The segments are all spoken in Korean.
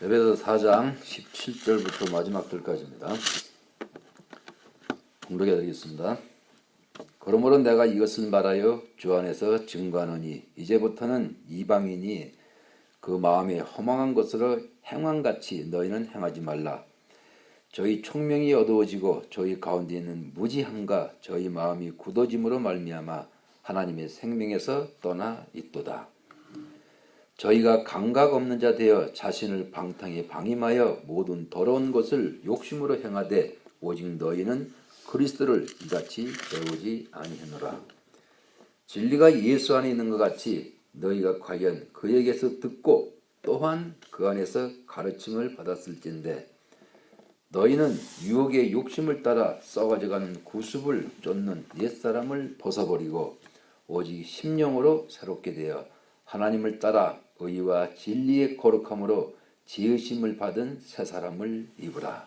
에베소 4장 17절부터 마지막 절까지입니다. 공독해 드리겠습니다. 그러므로 내가 이것을 말하여 주 안에서 증거하노니 이제부터는 이방인이 그 마음에 허망한 것으로 행함같이 너희는 행하지 말라. 저희 총명이 어두워지고 저희 가운데 있는 무지함과 저희 마음이 굳어짐으로 말미암아 하나님의 생명에서 떠나 있도다. 저희가 감각 없는 자 되어 자신을 방탕에 방임하여 모든 더러운 것을 욕심으로 행하되 오직 너희는 그리스도를 이같이 배우지 아니하노라. 진리가 예수 안에 있는 것 같이 너희가 과연 그에게서 듣고 또한 그 안에서 가르침을 받았을진데 너희는 유혹의 욕심을 따라 썩어져가는 구습을 쫓는 옛사람을 벗어버리고 오직 심령으로 새롭게 되어 하나님을 따라 의와 진리의 거룩함으로 지으심을 받은 새 사람을 입으라.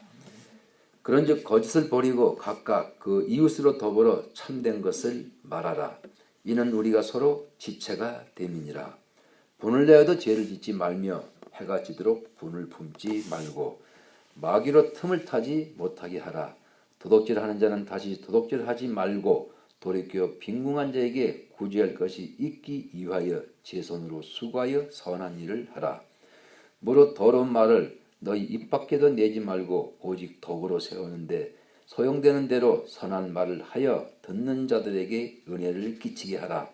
그런즉 거짓을 버리고 각각 그 이웃으로 더불어 참된 것을 말하라. 이는 우리가 서로 지체가 됨이니라. 분을 내어도 죄를 짓지 말며 해가 지도록 분을 품지 말고 마귀로 틈을 타지 못하게 하라. 도둑질하는 자는 다시 도둑질하지 말고 돌이켜 빈궁한 자에게 구제할 것이 있기 위하여 제 손으로 수고하여 선한 일을 하라. 무릇 더러운 말을 너희 입 밖에도 내지 말고 오직 덕으로 세우는데 소용되는 대로 선한 말을 하여 듣는 자들에게 은혜를 끼치게 하라.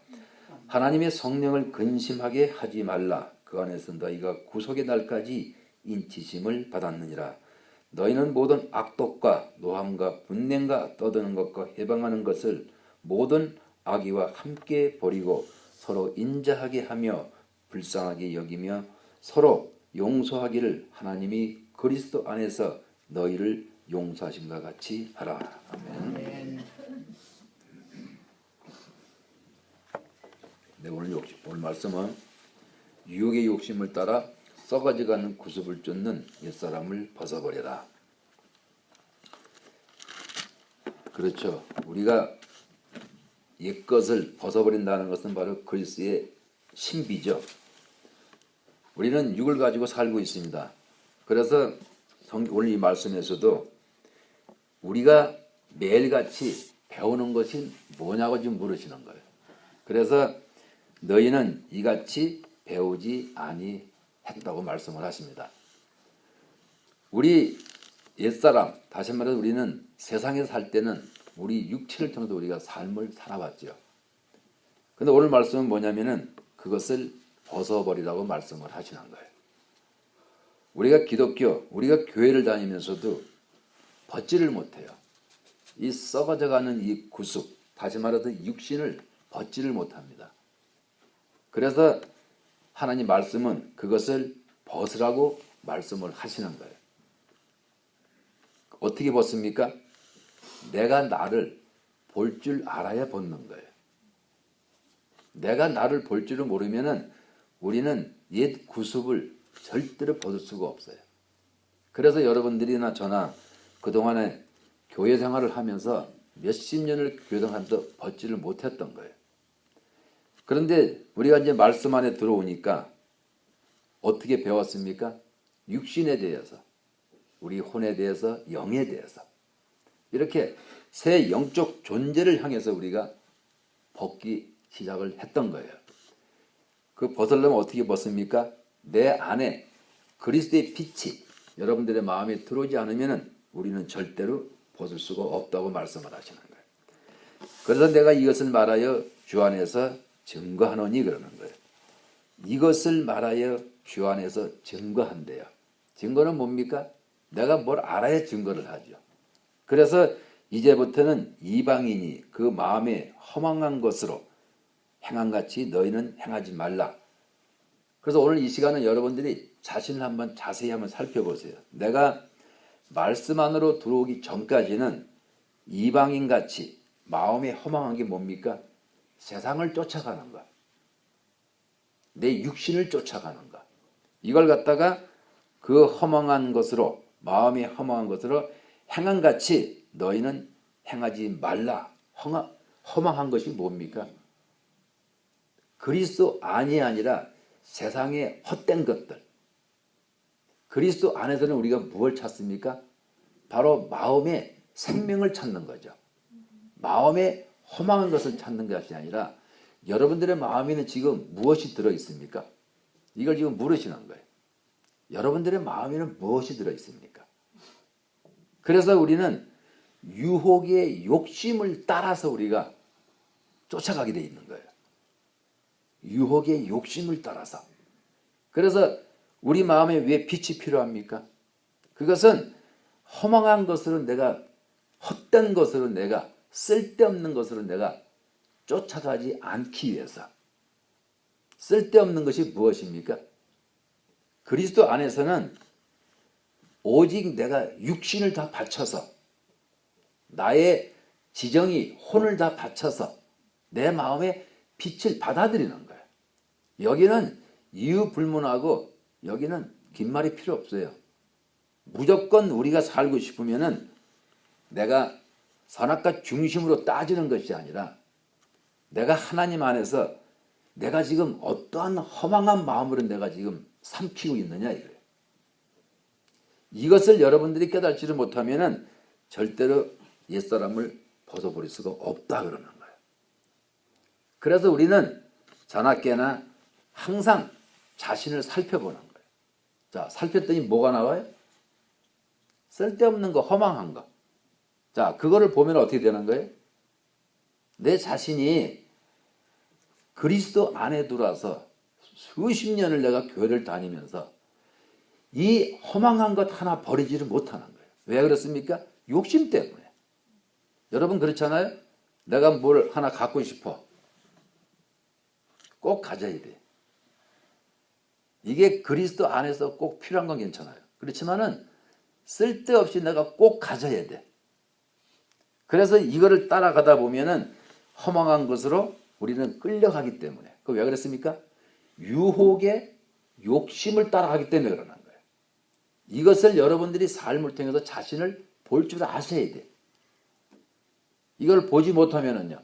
하나님의 성령을 근심하게 하지 말라. 그 안에서 너희가 구속의 날까지 인치심을 받았느니라. 너희는 모든 악독과 노함과 분냉과 떠드는 것과 해방하는 것을 모든 악의와 함께 버리고 서로 인자하게 하며 불쌍하게 여기며 서로 용서하기를 하나님이 그리스도 안에서 너희를 용서하심과 같이 하라. 아멘. 네, 오늘 말씀은 유혹의 욕심을 따라 썩어져가는 구습을 쫓는 옛사람을 벗어버려라. 그렇죠. 우리가 옛것을 벗어버린다는 것은 바로 그리스도의 신비죠. 우리는 육을 가지고 살고 있습니다. 그래서 오늘 이 말씀에서도 우리가 매일같이 배우는 것이 뭐냐고 지금 물으시는 거예요. 그래서 너희는 이같이 배우지 아니했다고 말씀을 하십니다. 우리 옛사람, 다시 말해서 우리는 세상에 살 때는 우리 육체를 통해서 우리가 삶을 살아왔죠. 근데 오늘 말씀은 뭐냐면은 그것을 벗어버리라고 말씀을 하시는 거예요. 우리가 기독교, 우리가 교회를 다니면서도 벗지를 못해요. 이 썩어져가는 이 구습, 다시 말해서 육신을 벗지를 못합니다. 그래서 하나님 말씀은 그것을 벗으라고 말씀을 하시는 거예요. 어떻게 벗습니까? 내가 나를 볼 줄 알아야 벗는 거예요. 내가 나를 볼 줄을 모르면은 우리는 옛 구습을 절대로 벗을 수가 없어요. 그래서 여러분들이나 저나 그동안에 교회 생활을 하면서 몇십 년을 교회 생활하면서 벗지를 못했던 거예요. 그런데 우리가 이제 말씀 안에 들어오니까 어떻게 배웠습니까? 육신에 대해서, 우리 혼에 대해서, 영에 대해서 이렇게 새 영적 존재를 향해서 우리가 벗기 시작을 했던 거예요. 그 벗으려면 어떻게 벗습니까? 내 안에 그리스도의 빛이 여러분들의 마음에 들어오지 않으면 우리는 절대로 벗을 수가 없다고 말씀을 하시는 거예요. 그래서 내가 이것을 말하여 주 안에서 증거하노니 그러는 거예요. 이것을 말하여 주 안에서 증거한대요. 증거는 뭡니까? 내가 뭘 알아야 증거를 하죠. 그래서 이제부터는 이방인이 그 마음에 허망한 것으로 행함같이 너희는 행하지 말라. 그래서 오늘 이 시간은 여러분들이 자신을 한번 자세히 한번 살펴보세요. 내가 말씀 안으로 들어오기 전까지는 이방인같이 마음에 허망한 게 뭡니까? 세상을 쫓아가는 것, 내 육신을 쫓아가는 것, 이걸 갖다가 그 허망한 것으로, 마음이 허망한 것으로 행함같이 너희는 행하지 말라. 허망한 것이 뭡니까? 그리스도 안이 아니라 세상의 헛된 것들, 그리스도 안에서는 우리가 무엇을 찾습니까? 바로 마음의 생명을 찾는 거죠. 마음에 허망한 것을 찾는 것이 아니라 여러분들의 마음에는 지금 무엇이 들어있습니까? 이걸 지금 물으시는 거예요. 여러분들의 마음에는 무엇이 들어있습니까? 그래서 우리는 유혹의 욕심을 따라서 우리가 쫓아가게 돼 있는 거예요. 유혹의 욕심을 따라서. 그래서 우리 마음에 왜 빛이 필요합니까? 그것은 허망한 것으로 내가, 헛된 것으로 내가, 쓸데없는 것으로 내가 쫓아가지 않기 위해서. 쓸데없는 것이 무엇입니까? 그리스도 안에서는 오직 내가 육신을 다 바쳐서, 나의 지정이 혼을 다 바쳐서 내 마음에 빛을 받아들이는 거예요. 여기는 이유 불문하고 여기는 긴 말이 필요 없어요. 무조건 우리가 살고 싶으면은 내가 선악과 중심으로 따지는 것이 아니라 내가 하나님 안에서 내가 지금 어떠한 허망한 마음으로 내가 지금 삼키고 있느냐 이거예요. 이것을 여러분들이 깨닫지를 못하면은 절대로 옛사람을 벗어버릴 수가 없다 그러는 거예요. 그래서 우리는 자나깨나 항상 자신을 살펴보는 거예요. 자, 살폈더니 뭐가 나와요? 쓸데없는 거, 허망한 거. 자, 그거를 보면 어떻게 되는 거예요? 내 자신이 그리스도 안에 들어와서 수십 년을 내가 교회를 다니면서 이 허망한 것 하나 버리지를 못하는 거예요. 왜 그렇습니까? 욕심 때문에. 여러분 그렇잖아요? 내가 뭘 하나 갖고 싶어. 꼭 가져야 돼. 이게 그리스도 안에서 꼭 필요한 건 괜찮아요. 그렇지만은 쓸데없이 내가 꼭 가져야 돼. 그래서 이거를 따라가다 보면은 허망한 것으로 우리는 끌려가기 때문에. 그 왜 그랬습니까? 유혹의 욕심을 따라가기 때문에 그러는 거예요. 이것을 여러분들이 삶을 통해서 자신을 볼 줄 아셔야 돼. 이걸 보지 못하면은요.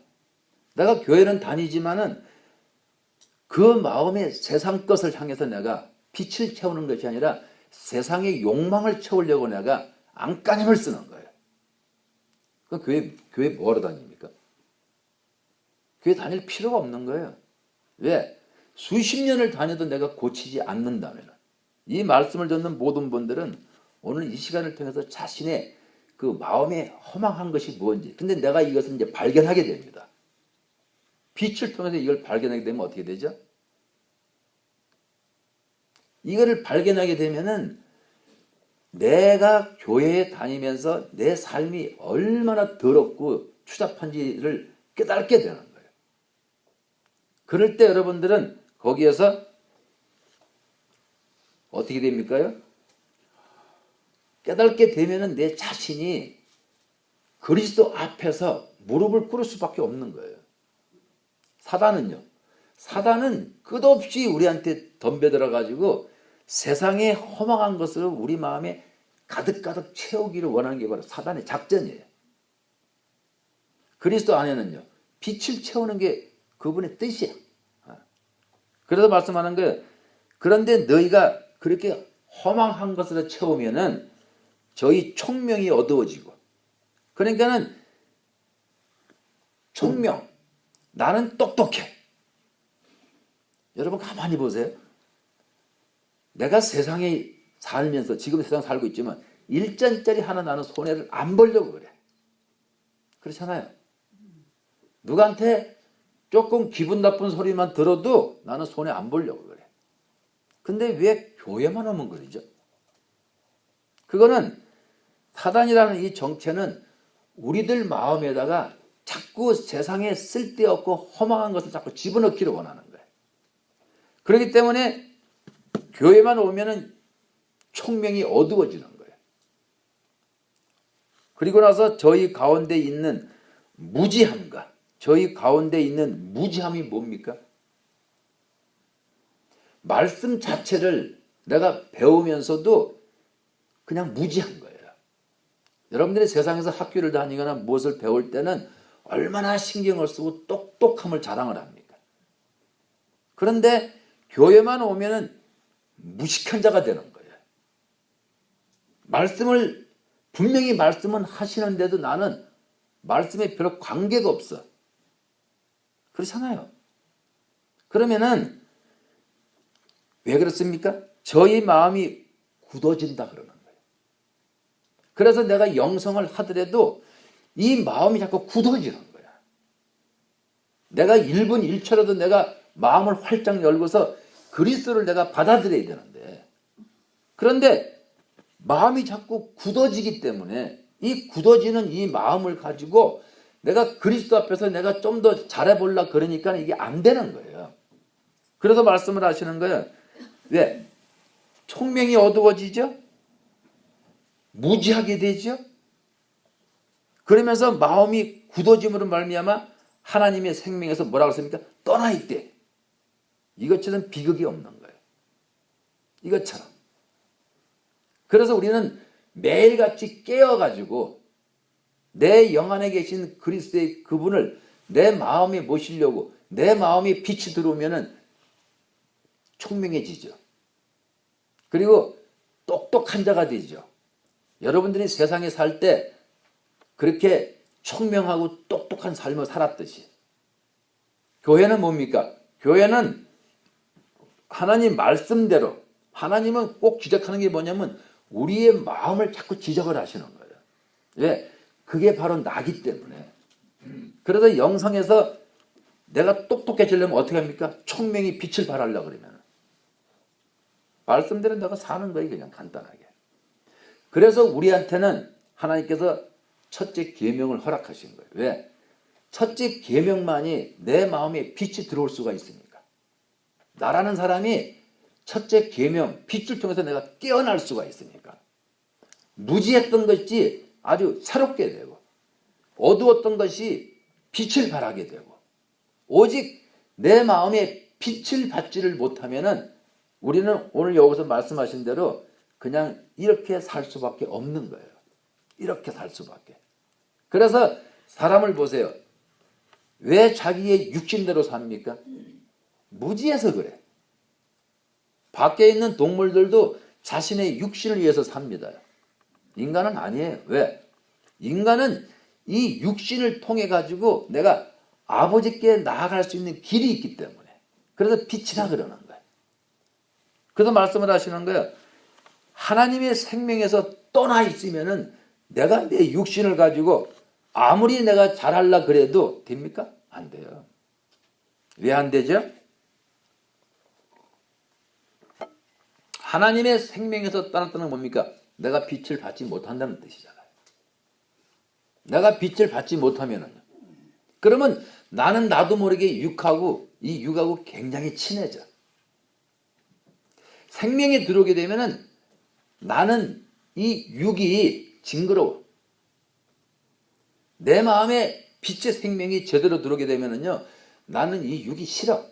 내가 교회는 다니지만은 그 마음에 세상 것을 향해서 내가 빛을 채우는 것이 아니라 세상의 욕망을 채우려고 내가 안간힘을 쓰는 거예요. 그럼 교회 뭐하러 다닙니까? 교회 다닐 필요가 없는 거예요. 왜? 수십 년을 다녀도 내가 고치지 않는다면 이 말씀을 듣는 모든 분들은 오늘 이 시간을 통해서 자신의 그 마음에 허망한 것이 뭔지, 근데 내가 이것을 이제 발견하게 됩니다. 빛을 통해서 이걸 발견하게 되면 어떻게 되죠? 이거를 발견하게 되면은 내가 교회에 다니면서 내 삶이 얼마나 더럽고 추잡한지를 깨닫게 되는 거예요. 그럴 때 여러분들은 거기에서 어떻게 됩니까요? 깨닫게 되면은 내 자신이 그리스도 앞에서 무릎을 꿇을 수밖에 없는 거예요. 사단은요. 사단은 끝없이 우리한테 덤벼들어 가지고 세상의 허망한 것을 우리 마음에 가득가득 채우기를 원하는 게 바로 사단의 작전이에요. 그리스도 안에는요. 빛을 채우는 게 그분의 뜻이야. 그래서 말씀하는 거예요. 그런데 너희가 그렇게 허망한 것으로 채우면은 저희 총명이 어두워지고, 그러니까는 총명, 나는 똑똑해. 여러분 가만히 보세요. 내가 세상에 살면서 지금 세상 살고 있지만 1전짜리 하나 나는 손해를 안 보려고 그래. 그렇잖아요. 누구한테 조금 기분 나쁜 소리만 들어도 나는 손해 안 보려고 그래. 근데 왜 교회만 오면 그러죠? 그거는 사단이라는 이 정체는 우리들 마음에다가 자꾸 세상에 쓸데없고 허망한 것을 자꾸 집어넣기를 원하는 거예요. 그렇기 때문에 교회만 오면은 총명이 어두워지는 거예요. 그리고 나서 저희 가운데 있는 무지함과 저희 가운데 있는 무지함이 뭡니까? 말씀 자체를 내가 배우면서도 그냥 무지한 거예요. 여러분들이 세상에서 학교를 다니거나 무엇을 배울 때는 얼마나 신경을 쓰고 똑똑함을 자랑을 합니까? 그런데 교회만 오면은 무식한 자가 되는 거예요. 말씀을 분명히 말씀은 하시는데도 나는 말씀에 별로 관계가 없어. 그렇잖아요. 그러면은 왜 그렇습니까? 저희 마음이 굳어진다 그러는 거예요. 그래서 내가 영성을 하더라도 이 마음이 자꾸 굳어지는 거야. 내가 1분 1초라도 내가 마음을 활짝 열고서 그리스도를 내가 받아들여야 되는데, 그런데 마음이 자꾸 굳어지기 때문에 이 굳어지는 이 마음을 가지고 내가 그리스도 앞에서 내가 좀 더 잘해보려고 그러니까 이게 안 되는 거예요. 그래서 말씀을 하시는 거예요. 왜? 총명이 어두워지죠? 무지하게 되죠? 그러면서 마음이 굳어짐으로 말미암아 하나님의 생명에서 뭐라고 했습니까? 떠나 있대. 이것처럼 비극이 없는 거예요. 이것처럼. 그래서 우리는 매일같이 깨어가지고 내 영 안에 계신 그리스도의 그분을 내 마음에 모시려고 내 마음에 빛이 들어오면은 총명해지죠. 그리고 똑똑한 자가 되죠. 여러분들이 세상에 살 때 그렇게 총명하고 똑똑한 삶을 살았듯이 교회는 뭡니까? 교회는 하나님 말씀대로, 하나님은 꼭 지적하는 게 뭐냐면 우리의 마음을 자꾸 지적을 하시는 거예요. 왜? 그게 바로 나기 때문에. 그래서 영성에서 내가 똑똑해지려면 어떻게 합니까? 총명이 빛을 발하려고 그러면 말씀대로 내가 사는 거예요. 그냥 간단하게. 그래서 우리한테는 하나님께서 첫째 계명을 허락하신 거예요. 왜? 첫째 계명만이 내 마음에 빛이 들어올 수가 있으니까. 나라는 사람이 첫째 계명, 빛을 통해서 내가 깨어날 수가 있으니까. 무지했던 것이 아주 새롭게 되고 어두웠던 것이 빛을 발하게 되고 오직 내 마음에 빛을 받지를 못하면은 우리는 오늘 여기서 말씀하신 대로 그냥 이렇게 살 수밖에 없는 거예요. 이렇게 살 수밖에. 그래서 사람을 보세요. 왜 자기의 육신대로 삽니까? 무지해서 그래. 밖에 있는 동물들도 자신의 육신을 위해서 삽니다. 인간은 아니에요. 왜? 인간은 이 육신을 통해 가지고 내가 아버지께 나아갈 수 있는 길이 있기 때문에. 그래서 빛이라 그러는 거예요. 그래서 말씀을 하시는 거예요. 하나님의 생명에서 떠나 있으면은 내가 내 육신을 가지고 아무리 내가 잘하려 그래도 됩니까? 안 돼요. 왜 안 되죠? 하나님의 생명에서 떠났다는 건 뭡니까? 내가 빛을 받지 못한다는 뜻이잖아요. 내가 빛을 받지 못하면은요. 그러면 나는 나도 모르게 육하고 이 육하고 굉장히 친해져. 생명에 들어오게 되면은 나는 이 육이 징그러워. 내 마음에 빛의 생명이 제대로 들어오게 되면은요, 나는 이 육이 싫어.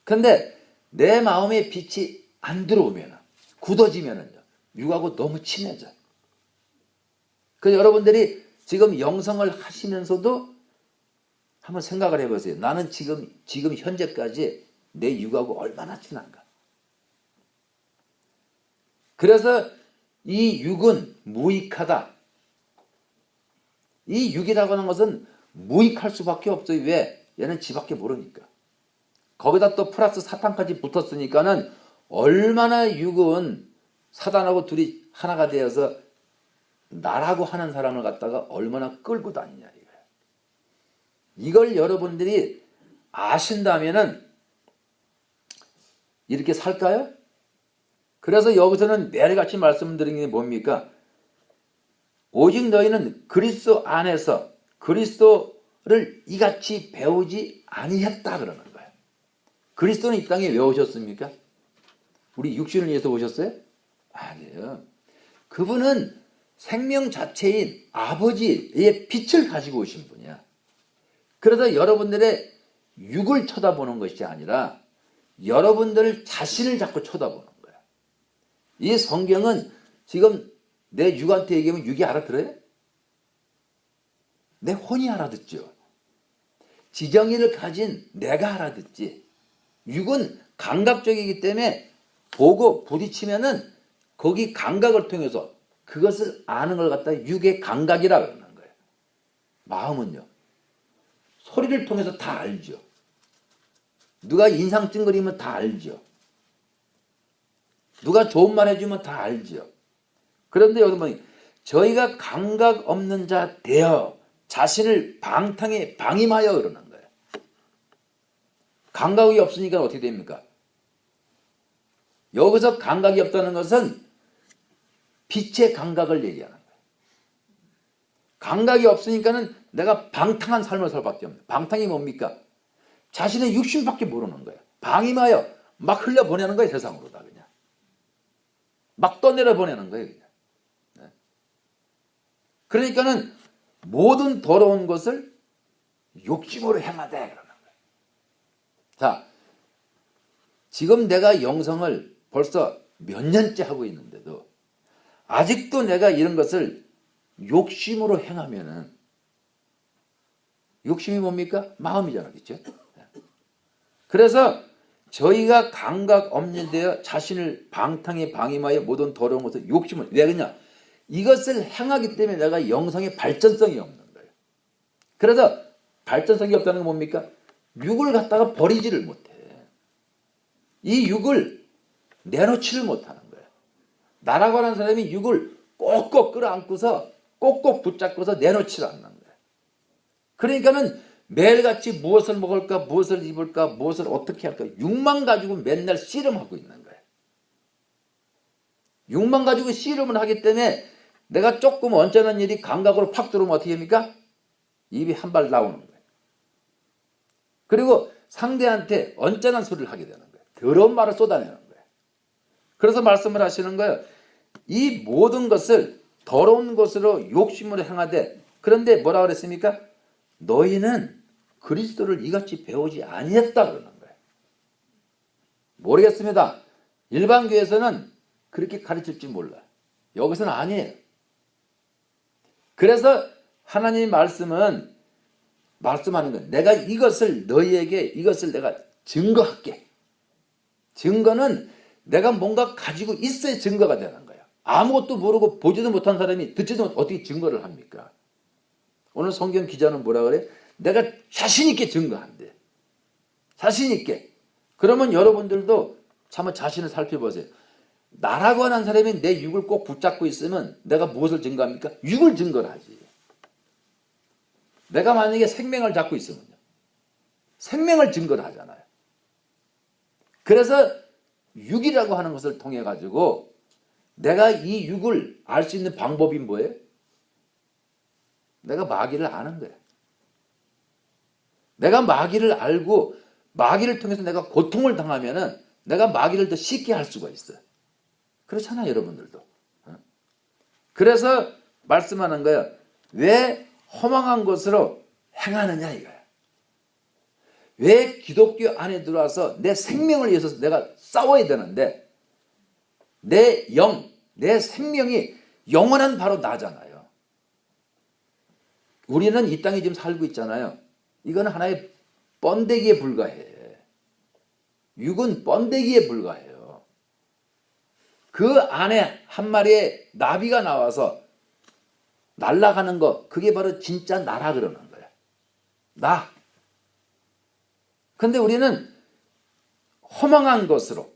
그런데 내 마음에 빛이 안 들어오면, 굳어지면은요, 육하고 너무 친해져. 그래서 여러분들이 지금 영성을 하시면서도 한번 생각을 해보세요. 나는 지금 현재까지 내 육하고 얼마나 친한가. 그래서 이 육은 무익하다. 이 육이라고 하는 것은 무익할 수밖에 없어요. 왜? 얘는 지밖에 모르니까. 거기다 또 플러스 사탄까지 붙었으니까는 얼마나 육은 사단하고 둘이 하나가 되어서 나라고 하는 사람을 갖다가 얼마나 끌고 다니냐 이거예요. 이걸 여러분들이 아신다면은 이렇게 살까요? 그래서 여기서는 매일같이 말씀드리는 게 뭡니까? 오직 너희는 그리스도 안에서 그리스도를 이같이 배우지 아니했다 그러는 거예요. 그리스도는 이 땅에 왜 오셨습니까? 우리 육신을 위해서 오셨어요? 아니에요. 그분은 생명 자체인 아버지의 빛을 가지고 오신 분이야. 그래서 여러분들의 육을 쳐다보는 것이 아니라 여러분들 자신을 자꾸 쳐다보는 거야. 이 성경은 지금 내 육한테 얘기하면 육이 알아들어요? 내 혼이 알아듣죠. 지정의를 가진 내가 알아듣지. 육은 감각적이기 때문에 보고 부딪히면은 거기 감각을 통해서 그것을 아는 걸 갖다 육의 감각이라 그러는 거예요. 마음은요. 소리를 통해서 다 알죠. 누가 인상 찡그리면 다 알죠. 누가 좋은 말 해주면 다 알죠. 그런데 여기 보니 저희가 감각 없는 자 되어 자신을 방탕에 방임하여 그러는 거예요. 감각이 없으니까 어떻게 됩니까? 여기서 감각이 없다는 것은 빛의 감각을 얘기하는 거예요. 감각이 없으니까는 내가 방탕한 삶을 살 밖에 없는 거예요. 방탕이 뭡니까? 자신의 육신밖에 모르는 거예요. 방임하여 막 흘려보내는 거예요. 세상으로 다 그냥. 막 떠내려 보내는 거예요. 그냥. 네. 그러니까는 모든 더러운 것을 욕심으로 행하되 그러는 거예요. 자, 지금 내가 영성을 벌써 몇 년째 하고 있는데도 아직도 내가 이런 것을 욕심으로 행하면은 욕심이 뭡니까? 마음이잖아, 그렇죠? 그래서 저희가 감각 없는 데어 자신을 방탕에 방임하여 모든 더러운 것을 욕심을 왜 그러냐? 이것을 행하기 때문에 내가 영성의 발전성이 없는 거예요. 그래서 발전성이 없다는 건 뭡니까? 육을 갖다가 버리지를 못해. 이 육을 내놓지를 못하는 거예요. 나라고 하는 사람이 육을 꼭꼭 끌어안고서 꼭꼭 붙잡고서 내놓지를 않는 거예요. 그러니까는 매일같이 무엇을 먹을까, 무엇을 입을까, 무엇을 어떻게 할까, 육만 가지고 맨날 씨름하고 있는 거예요. 육만 가지고 씨름을 하기 때문에 내가 조금 언짢은 일이 감각으로 팍 들어오면 어떻게 합니까? 입이 한 발 나오는 거예요. 그리고 상대한테 언짢은 소리를 하게 되는 거예요. 더러운 말을 쏟아내는 거예요. 그래서 말씀을 하시는 거예요. 이 모든 것을 더러운 것으로 욕심으로 행하되 그런데 뭐라 그랬습니까? 너희는 그리스도를 이같이 배우지 아니했다 그러는 거예요. 모르겠습니다. 일반 교회에서는 그렇게 가르칠지 몰라요. 여기서는 아니에요. 그래서 하나님의 말씀은 말씀하는 거예요. 내가 이것을 너희에게 이것을 내가 증거할게. 증거는 내가 뭔가 가지고 있어야 증거가 되는 거예요. 아무것도 모르고 보지도 못한 사람이 듣지도 못 어떻게 증거를 합니까? 오늘 성경 기자는 뭐라 그래? 내가 자신 있게 증거한대. 자신 있게. 그러면 여러분들도 한번 자신을 살펴보세요. 나라고 하는 사람이 내 육을 꼭 붙잡고 있으면 내가 무엇을 증거합니까? 육을 증거를 하지. 내가 만약에 생명을 잡고 있으면요. 생명을 증거를 하잖아요. 그래서 육이라고 하는 것을 통해 가지고 내가 이 육을 알 수 있는 방법이 뭐예요? 내가 마귀를 아는 거예요. 내가 마귀를 알고 마귀를 통해서 내가 고통을 당하면은 내가 마귀를 더 쉽게 할 수가 있어요. 그렇잖아요, 여러분들도. 그래서 말씀하는 거예요. 왜 허망한 것으로 행하느냐 이거예요. 왜 기독교 안에 들어와서 내 생명을 위해서 내가 싸워야 되는데 내 영, 내 생명이 영원한 바로 나잖아요. 우리는 이 땅에 지금 살고 있잖아요. 이건 하나의 번데기에 불과해. 육은 번데기에 불과해요. 그 안에 한 마리의 나비가 나와서 날아가는 거, 그게 바로 진짜 나라 그러는 거야. 나. 근데 우리는 허망한 것으로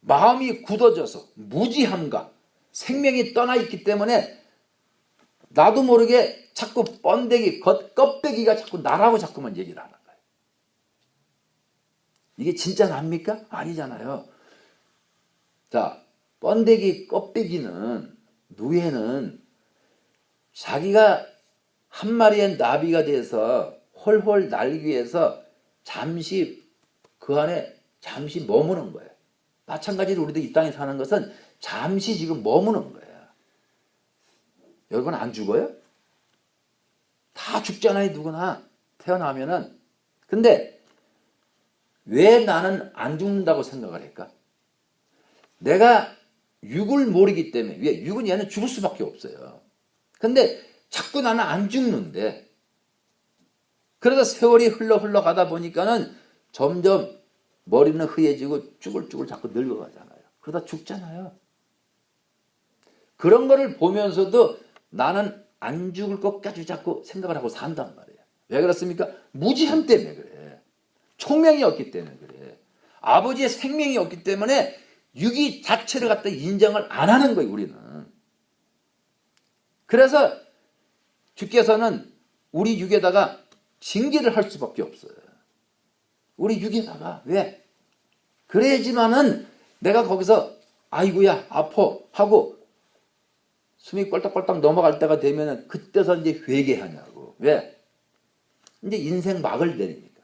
마음이 굳어져서 무지함과 생명이 떠나 있기 때문에 나도 모르게 자꾸 번데기, 껍데기가 자꾸 나라고 자꾸만 얘기를 하는 거예요. 이게 진짜 납니까? 아니잖아요. 자, 번데기 껍데기는, 누에는 자기가 한 마리의 나비가 돼서 홀홀 날기 위해서 잠시 그 안에 잠시 머무는 거예요. 마찬가지로 우리도 이 땅에 사는 것은 잠시 지금 머무는 거예요. 여러분 안 죽어요? 다 죽잖아요, 누구나. 태어나면은. 근데 왜 나는 안 죽는다고 생각을 할까? 내가 육을 모르기 때문에. 왜? 육은 얘는 죽을 수밖에 없어요. 근데 자꾸 나는 안 죽는데. 그래서 세월이 흘러 가다 보니까는 점점 머리는 흐해지고 쭈글쭈글 자꾸 늙어가잖아요. 그러다 죽잖아요. 그런 거를 보면서도 나는 안 죽을 것까지 자꾸 생각을 하고 산단 말이에요. 왜 그렇습니까? 무지함 때문에 그래. 총명이 없기 때문에 그래. 아버지의 생명이 없기 때문에 육이 자체를 갖다 인정을 안 하는 거예요, 우리는. 그래서 주께서는 우리 육에다가 징계를 할 수밖에 없어요. 우리 육에다가. 왜? 그래야지만은 내가 거기서 아이고야 아파 하고 숨이 꼴딱꼴딱 넘어갈 때가 되면은 그때서 이제 회개하냐고. 왜? 이제 인생 막을 내리니까.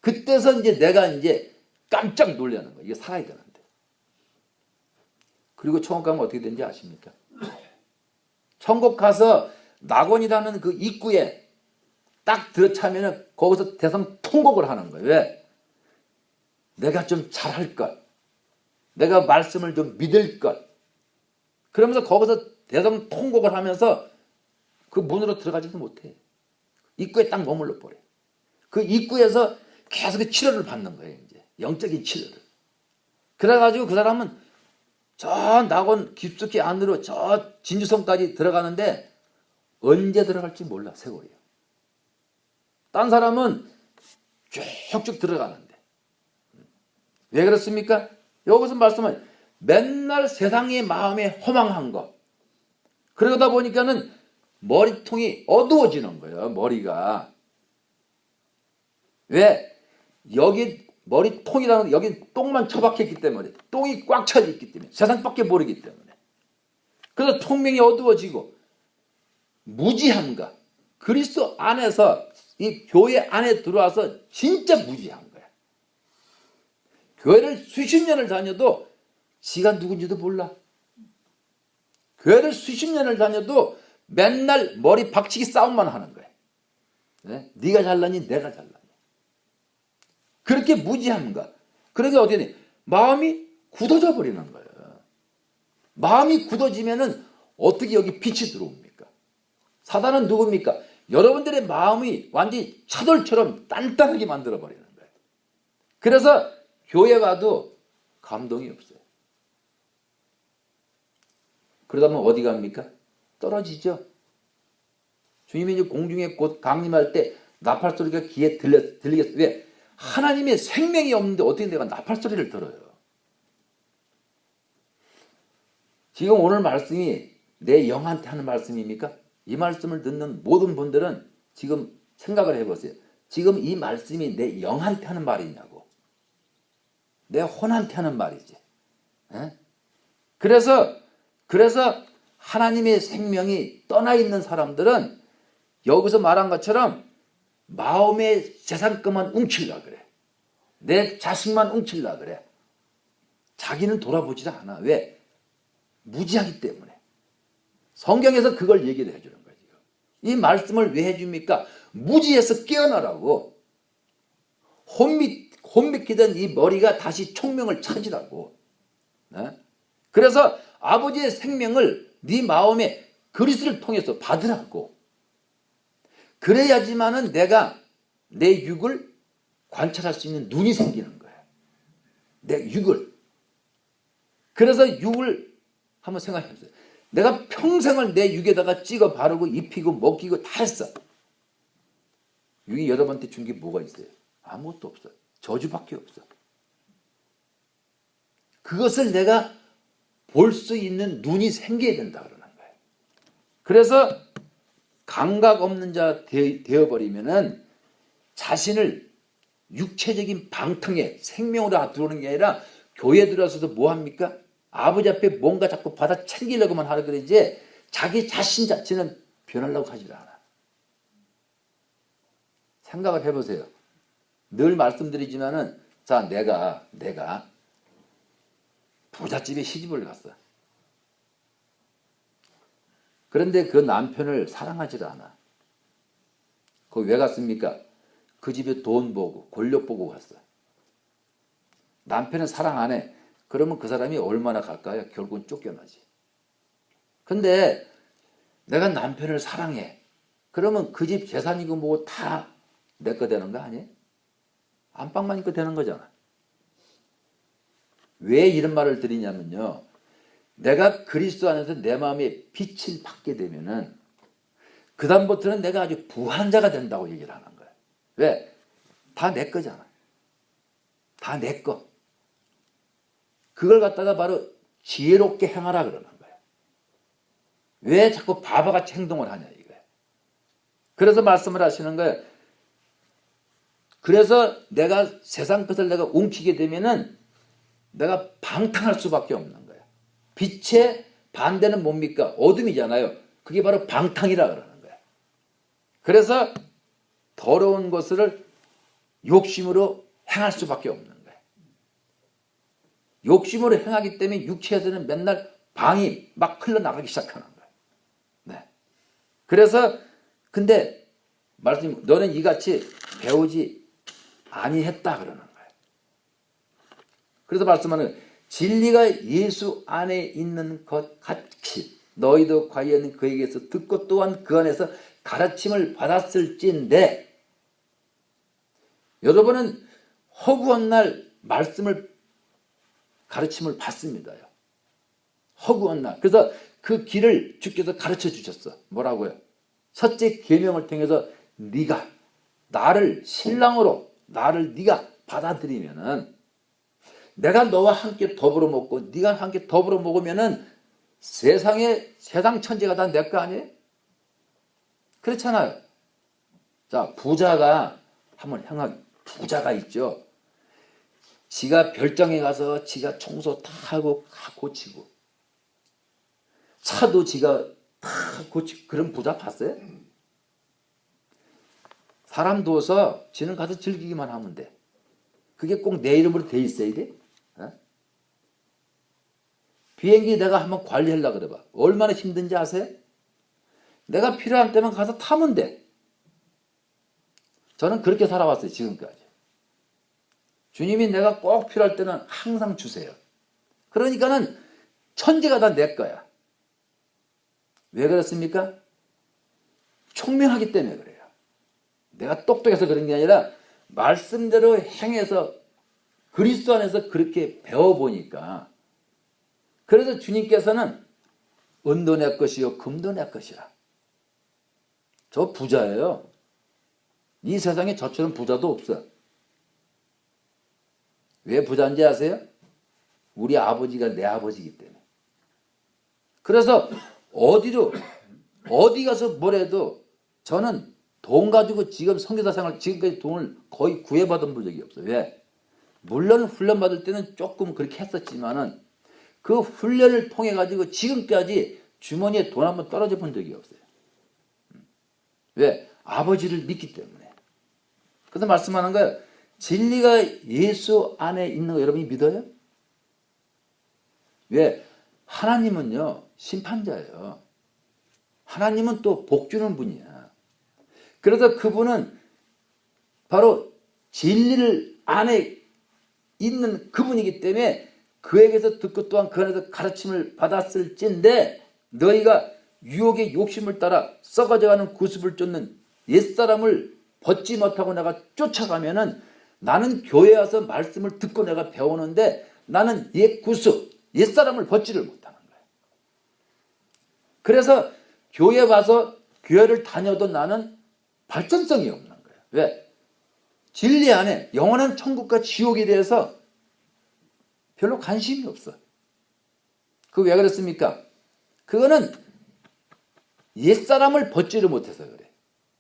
그때서 이제 내가 이제 깜짝 놀라는 거예요. 이거 살아야 되는데. 그리고 천국 가면 어떻게 되는지 아십니까? 천국 가서 낙원이라는 그 입구에 딱 들어차면은 거기서 대성 통곡을 하는 거예요. 왜? 내가 좀 잘할 것. 내가 말씀을 좀 믿을 것. 그러면서 거기서 대성 통곡을 하면서 그 문으로 들어가지도 못해. 입구에 딱 머물러 버려. 그 입구에서 계속 치료를 받는 거예요. 이제 영적인 치료를. 그래가지고 그 사람은 저 낙원 깊숙이 안으로 저 진주성까지 들어가는데 언제 들어갈지 몰라. 세월이요. 딴 사람은 쭉쭉 들어가는데. 왜 그렇습니까? 여기서 말씀은 맨날 세상의 마음에 허망한 것. 그러다 보니까는 머리통이 어두워지는 거예요. 머리가. 왜? 여기 머리통이라는 여기 똥만 처박혔기 때문에 똥이 꽉 차 있기 때문에 세상밖에 모르기 때문에 그래서 총명이 어두워지고 무지함과 그리스도 안에서 이 교회 안에 들어와서 진짜 무지한 거야. 교회를 수십 년을 다녀도 지가 누군지도 몰라. 교회를 수십 년을 다녀도 맨날 머리 박치기 싸움만 하는 거야. 네? 네가 잘나니 내가 잘나니. 그렇게 무지함과 그러게 어떻게 돼? 마음이 굳어져 버리는 거예요. 마음이 굳어지면은 어떻게 여기 빛이 들어옵니까? 사단은 누굽니까? 여러분들의 마음이 완전히 차돌처럼 단단하게 만들어 버리는 거예요. 그래서 교회 가도 감동이 없어요. 그러다 보면 어디 갑니까? 떨어지죠. 주님이 이제 공중에 곧 강림할 때 나팔 소리가 귀에 들리겠어요. 왜? 하나님의 생명이 없는데 어떻게 내가 나팔 소리를 들어요? 지금 오늘 말씀이 내 영한테 하는 말씀입니까? 이 말씀을 듣는 모든 분들은 지금 생각을 해보세요. 지금 이 말씀이 내 영한테 하는 말이냐고. 내 혼한테 하는 말이지. 에? 그래서 하나님의 생명이 떠나 있는 사람들은 여기서 말한 것처럼 마음의 세상 것만 웅치려 그래. 내 자식만 웅치려 그래. 자기는 돌아보지도 않아. 왜? 무지하기 때문에. 성경에서 그걸 얘기를 해주는 거예요. 이 말씀을 왜 해줍니까? 무지에서 깨어나라고. 혼미키던 이 머리가 다시 총명을 찾으라고. 네? 그래서 아버지의 생명을 네 마음에 그리스도를 통해서 받으라고. 그래야지만은 내가 내 육을 관찰할 수 있는 눈이 생기는 거야. 내 육을. 그래서 육을 한번 생각해 보세요. 내가 평생을 내 육에다가 찍어 바르고 입히고 먹이고 다 했어. 육이 여러분한테 준 게 뭐가 있어요? 아무것도 없어. 저주밖에 없어. 그것을 내가 볼 수 있는 눈이 생겨야 된다 그러는 거예요. 그래서 감각 없는 자 되어버리면은 자신을 육체적인 방통에 생명으로 들어오는 게 아니라 교회 들어와서도 뭐 합니까? 아버지 앞에 뭔가 자꾸 받아 챙기려고만 하려 그러지 자기 자신 자체는 변하려고 하질 않아. 생각을 해보세요. 늘 말씀드리지만은 자 내가 부잣집에 시집을 갔어. 그런데 그 남편을 사랑하지 않아. 거기 왜 갔습니까? 그 집에 돈 보고 권력 보고 갔어. 남편은 사랑 안 해. 그러면 그 사람이 얼마나 갈까요? 결국은 쫓겨나지. 근데 내가 남편을 사랑해. 그러면 그 집 재산이고 뭐고 다 내 거 되는 거 아니에요? 안방만 있고 되는 거잖아. 왜 이런 말을 드리냐면요. 내가 그리스도 안에서 내 마음에 빛을 받게 되면은 그 다음부터는 내가 아주 부한 자가 된다고 얘기를 하는 거예요. 왜? 다 내 거잖아. 다 내 거. 그걸 갖다가 바로 지혜롭게 행하라 그러는 거예요. 왜 자꾸 바보같이 행동을 하냐 이거예요. 그래서 말씀을 하시는 거예요. 그래서 내가 세상 것을 내가 움키게 되면은 내가 방탕할 수밖에 없는 거예요. 빛의 반대는 뭡니까? 어둠이잖아요. 그게 바로 방탕이라 그러는 거예요. 그래서 더러운 것을 욕심으로 행할 수밖에 없는 거예요. 욕심으로 행하기 때문에 육체에서는 맨날 방이 막 흘러나가기 시작하는 거예요. 네. 그래서 근데 말씀 너는 이같이 배우지 아니했다 그러는 거예요. 그래서 말씀하는 진리가 예수 안에 있는 것 같이 너희도 과연 그에게서 듣고 또한 그 안에서 가르침을 받았을진데 여러분은 허구한 날 말씀을 가르침을 받습니다요. 허구한 날. 그래서 그 길을 주께서 가르쳐 주셨어. 뭐라고요? 첫째 계명을 통해서 네가 나를 신랑으로 나를 네가 받아들이면은 내가 너와 함께 더불어 먹고 네가 함께 더불어 먹으면은 세상 천지가 다 내 거 아니에요? 그렇잖아요. 자, 부자가 한번 부자가 있죠. 지가 별장에 가서 지가 청소 다 하고 고치고 차도 지가 다 고치고 그런 부자 봤어요? 사람 둬서 지는 가서 즐기기만 하면 돼. 그게 꼭 내 이름으로 돼 있어야 돼? 어? 비행기 내가 한번 관리하려고 그래봐. 얼마나 힘든지 아세요? 내가 필요한 때만 가서 타면 돼. 저는 그렇게 살아왔어요. 지금까지. 주님이 내가 꼭 필요할 때는 항상 주세요. 그러니까는 천지가 다 내 거야. 왜 그렇습니까? 총명하기 때문에 그래요. 내가 똑똑해서 그런 게 아니라 말씀대로 행해서 그리스도 안에서 그렇게 배워보니까 그래서 주님께서는 은도 내 것이요 금도 내 것이라. 저 부자예요. 이 세상에 저처럼 부자도 없어. 왜 부자인지 아세요? 우리 아버지가 내 아버지이기 때문에. 그래서 어디 가서 뭘 해도 저는 돈 가지고 지금 선교사 생활 지금까지 돈을 거의 구애받은 적이 없어요. 왜? 물론 훈련 받을 때는 조금 그렇게 했었지만은 그 훈련을 통해 가지고 지금까지 주머니에 돈 한번 떨어져 본 적이 없어요. 왜? 아버지를 믿기 때문에. 그래서 말씀하는 거예요. 진리가 예수 안에 있는 거 여러분이 믿어요? 왜? 하나님은요 심판자예요. 하나님은 또 복 주는 분이야. 그래서 그분은 바로 진리를 안에 있는 그분이기 때문에 그에게서 듣고 또한 그 안에서 가르침을 받았을진데 너희가 유혹의 욕심을 따라 썩어져가는 구습을 쫓는 옛사람을 벗지 못하고 내가 쫓아가면은 나는 교회에 와서 말씀을 듣고 내가 배우는데 나는 옛 구습, 옛사람을 벗지를 못하는 거예요. 그래서 교회 와서 교회를 다녀도 나는 발전성이 없는 거예요. 왜? 진리 안에 영원한 천국과 지옥에 대해서 별로 관심이 없어. 그거 왜 그렇습니까? 그거는 옛사람을 벗지를 못해서 그래.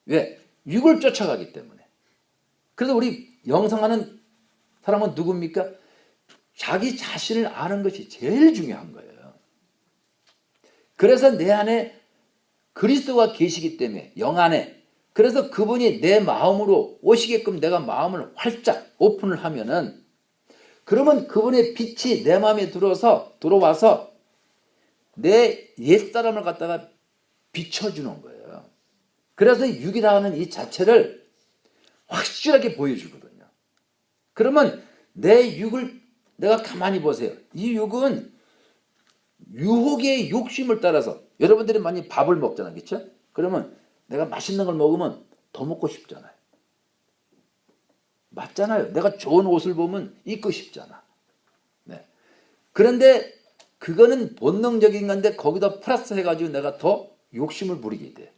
왜? 육을 쫓아가기 때문에. 그래서 우리 영성하는 사람은 누굽니까? 자기 자신을 아는 것이 제일 중요한 거예요. 그래서 내 안에 그리스도가 계시기 때문에 영 안에 그래서 그분이 내 마음으로 오시게끔 내가 마음을 활짝 오픈을 하면은 그러면 그분의 빛이 내 마음에 들어와서 내 옛사람을 갖다가 비춰주는 거예요. 그래서 육이라는 이 자체를 확실하게 보여주거든요. 그러면 내 육을 내가 가만히 보세요. 이 육은 유혹의 욕심을 따라서 여러분들이 많이 밥을 먹잖아요. 그렇죠? 그러면 내가 맛있는 걸 먹으면 더 먹고 싶잖아요. 맞잖아요. 내가 좋은 옷을 보면 입고 싶잖아. 네. 그런데 그거는 본능적인 건데 거기다 플러스 해가지고 내가 더 욕심을 부리게 돼.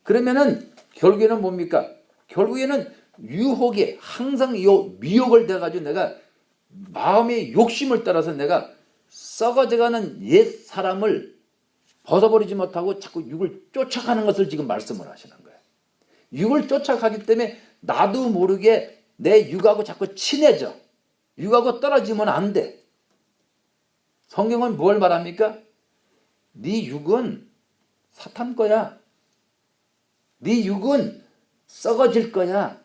그러면은 결국에는 뭡니까? 결국에는 유혹에 항상 미혹을 돼가지고 내가 마음의 욕심을 따라서 내가 썩어져가는 옛 사람을 벗어버리지 못하고 자꾸 육을 쫓아가는 것을 지금 말씀을 하시는 거예요. 육을 쫓아가기 때문에 나도 모르게 내 육하고 자꾸 친해져. 육하고 떨어지면 안 돼. 성경은 뭘 말합니까? 네 육은 사탄 거야. 네 육은 썩어질 거야.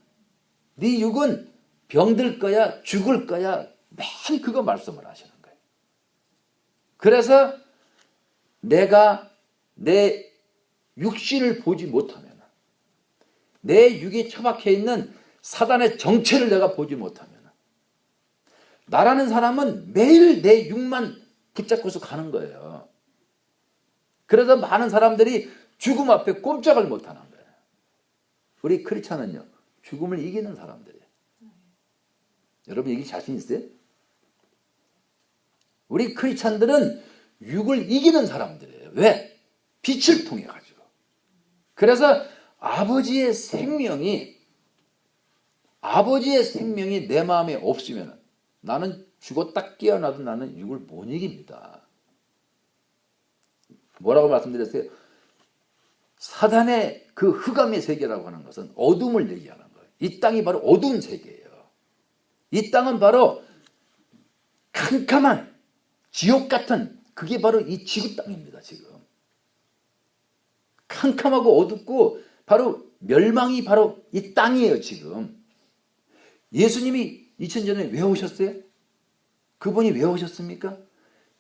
네 육은 병들 거야. 죽을 거야. 매일 그거 말씀을 하시는 거예요. 그래서 내가 내 육신을 보지 못하면, 내 육에 처박혀 있는 사단의 정체를 내가 보지 못하면, 나라는 사람은 매일 내 육만 붙잡고서 가는 거예요. 그래서 많은 사람들이 죽음 앞에 꼼짝을 못하는 거예요. 우리 크리스찬은요, 죽음을 이기는 사람들이에요. 여러분 이게 자신 있어요? 우리 크리스찬들은 육을 이기는 사람들이에요. 왜? 빛을 통해 가지고. 그래서 아버지의 생명이 내 마음에 없으면 나는 죽었다 깨어나도 나는 육을 못 이깁니다. 뭐라고 말씀드렸어요? 사단의 그 흑암의 세계라고 하는 것은 어둠을 얘기하는 거예요. 이 땅이 바로 어두운 세계예요. 이 땅은 바로 캄캄한 지옥 같은, 그게 바로 이 지구 땅입니다. 지금 캄캄하고 어둡고 바로 멸망이 바로 이 땅이에요. 지금 예수님이 2000년 전에 왜 오셨어요? 그분이 왜 오셨습니까?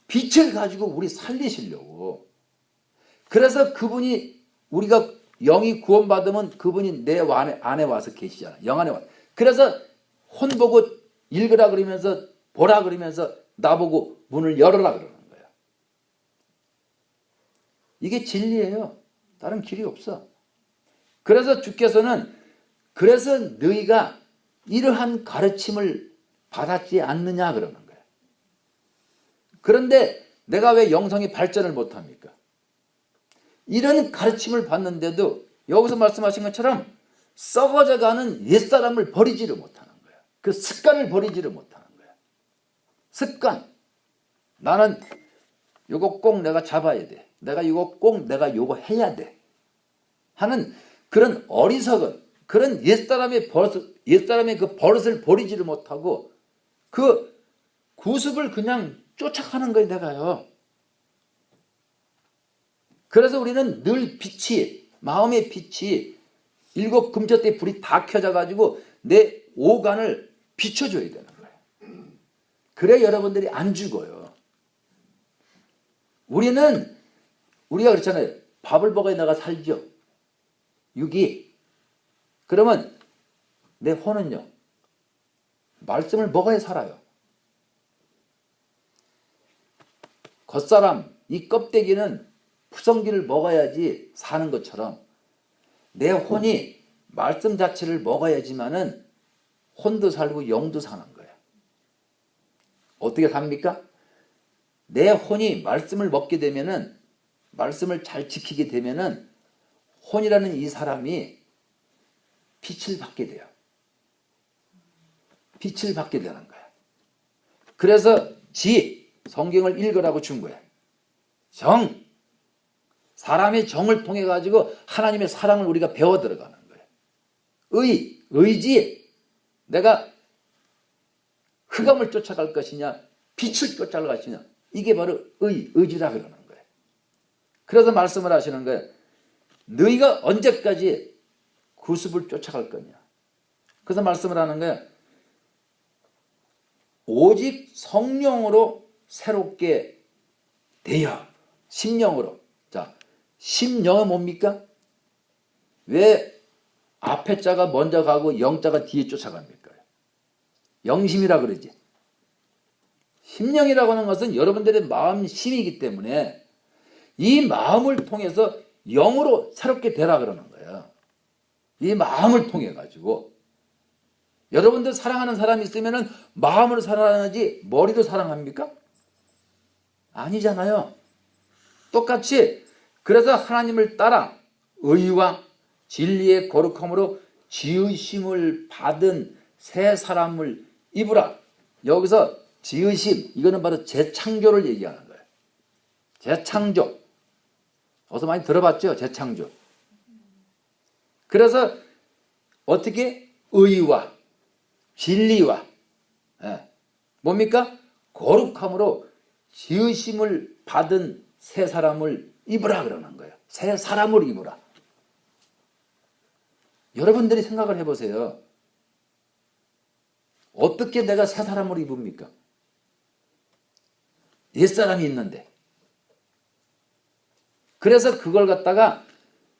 빛을 가지고 우리 살리시려고. 그래서 그분이, 우리가 영이 구원받으면 그분이 내 안에 와서 계시잖아. 영 안에 와. 그래서 혼 보고 읽으라 그러면서, 보라 그러면서 나보고 문을 열어라 그러는 거야. 이게 진리예요. 다른 길이 없어. 그래서 주께서는, 그래서 너희가 이러한 가르침을 받았지 않느냐 그러는 거예요. 그런데 내가 왜 영성이 발전을 못합니까? 이런 가르침을 받는데도 여기서 말씀하신 것처럼 썩어져가는 옛사람을 버리지를 못하는 거예요. 그 습관을 버리지를 못하는 거예요. 습관. 나는 이거 꼭 내가 잡아야 돼. 내가 이거 꼭 내가 이거 해야 돼. 하는 그런 어리석은, 그런 옛사람의 그 버릇을 버리지를 못하고 그 구습을 그냥 쫓아가는 거예요, 내가요. 그래서 우리는 늘 빛이, 마음의 빛이 일곱 금토대 불이 다 켜져 가지고 내 오간을 비춰줘야 되는 거예요. 그래 여러분들이 안 죽어요. 우리가 그렇잖아요. 밥을 먹어야 내가 살죠. 육이. 그러면 내 혼은요, 말씀을 먹어야 살아요. 겉사람, 이 껍데기는 푸성기를 먹어야지 사는 것처럼 내 혼이 말씀 자체를 먹어야지만은 혼도 살고 영도 사는 거예요. 어떻게 삽니까? 내 혼이 말씀을 먹게 되면은, 말씀을 잘 지키게 되면은 혼이라는 이 사람이 빛을 받게 돼요. 빛을 받게 되는 거예요. 그래서 성경을 읽으라고 준 거예요. 사람의 정을 통해 가지고 하나님의 사랑을 우리가 배워 들어가는 거예요. 의지. 내가 흑암을 쫓아갈 것이냐, 빛을 쫓아갈 것이냐. 이게 바로 의지라 그러는 거예요. 그래서 말씀을 하시는 거예요. 너희가 언제까지 구습을 쫓아갈 거냐. 그래서 말씀을 하는 거예요. 오직 성령으로 새롭게 되어, 심령으로. 자, 심령은 뭡니까? 왜 앞에 자가 먼저 가고 영자가 뒤에 쫓아갑니까? 영심이라 그러지. 심령이라고 하는 것은 여러분들의 마음 심이기 때문에 이 마음을 통해서 영으로 새롭게 되라 그러는 거예요. 이 마음을 통해 가지고. 여러분들 사랑하는 사람이 있으면 마음으로 사랑하지 머리로 사랑합니까? 아니잖아요. 똑같이 그래서 하나님을 따라 의와 진리의 거룩함으로 지으심을 받은 새 사람을 입으라. 여기서 지으심, 이거는 바로 재창조를 얘기하는 거예요. 재창조. 어서 많이 들어봤죠? 재창조. 그래서 어떻게 의와 진리와 뭡니까? 거룩함으로 지으심을 받은 새 사람을 입으라 그러는 거예요. 새 사람을 입으라. 여러분들이 생각을 해보세요. 어떻게 내가 새 사람을 입습니까? 옛사람이 있는데. 그래서 그걸 갖다가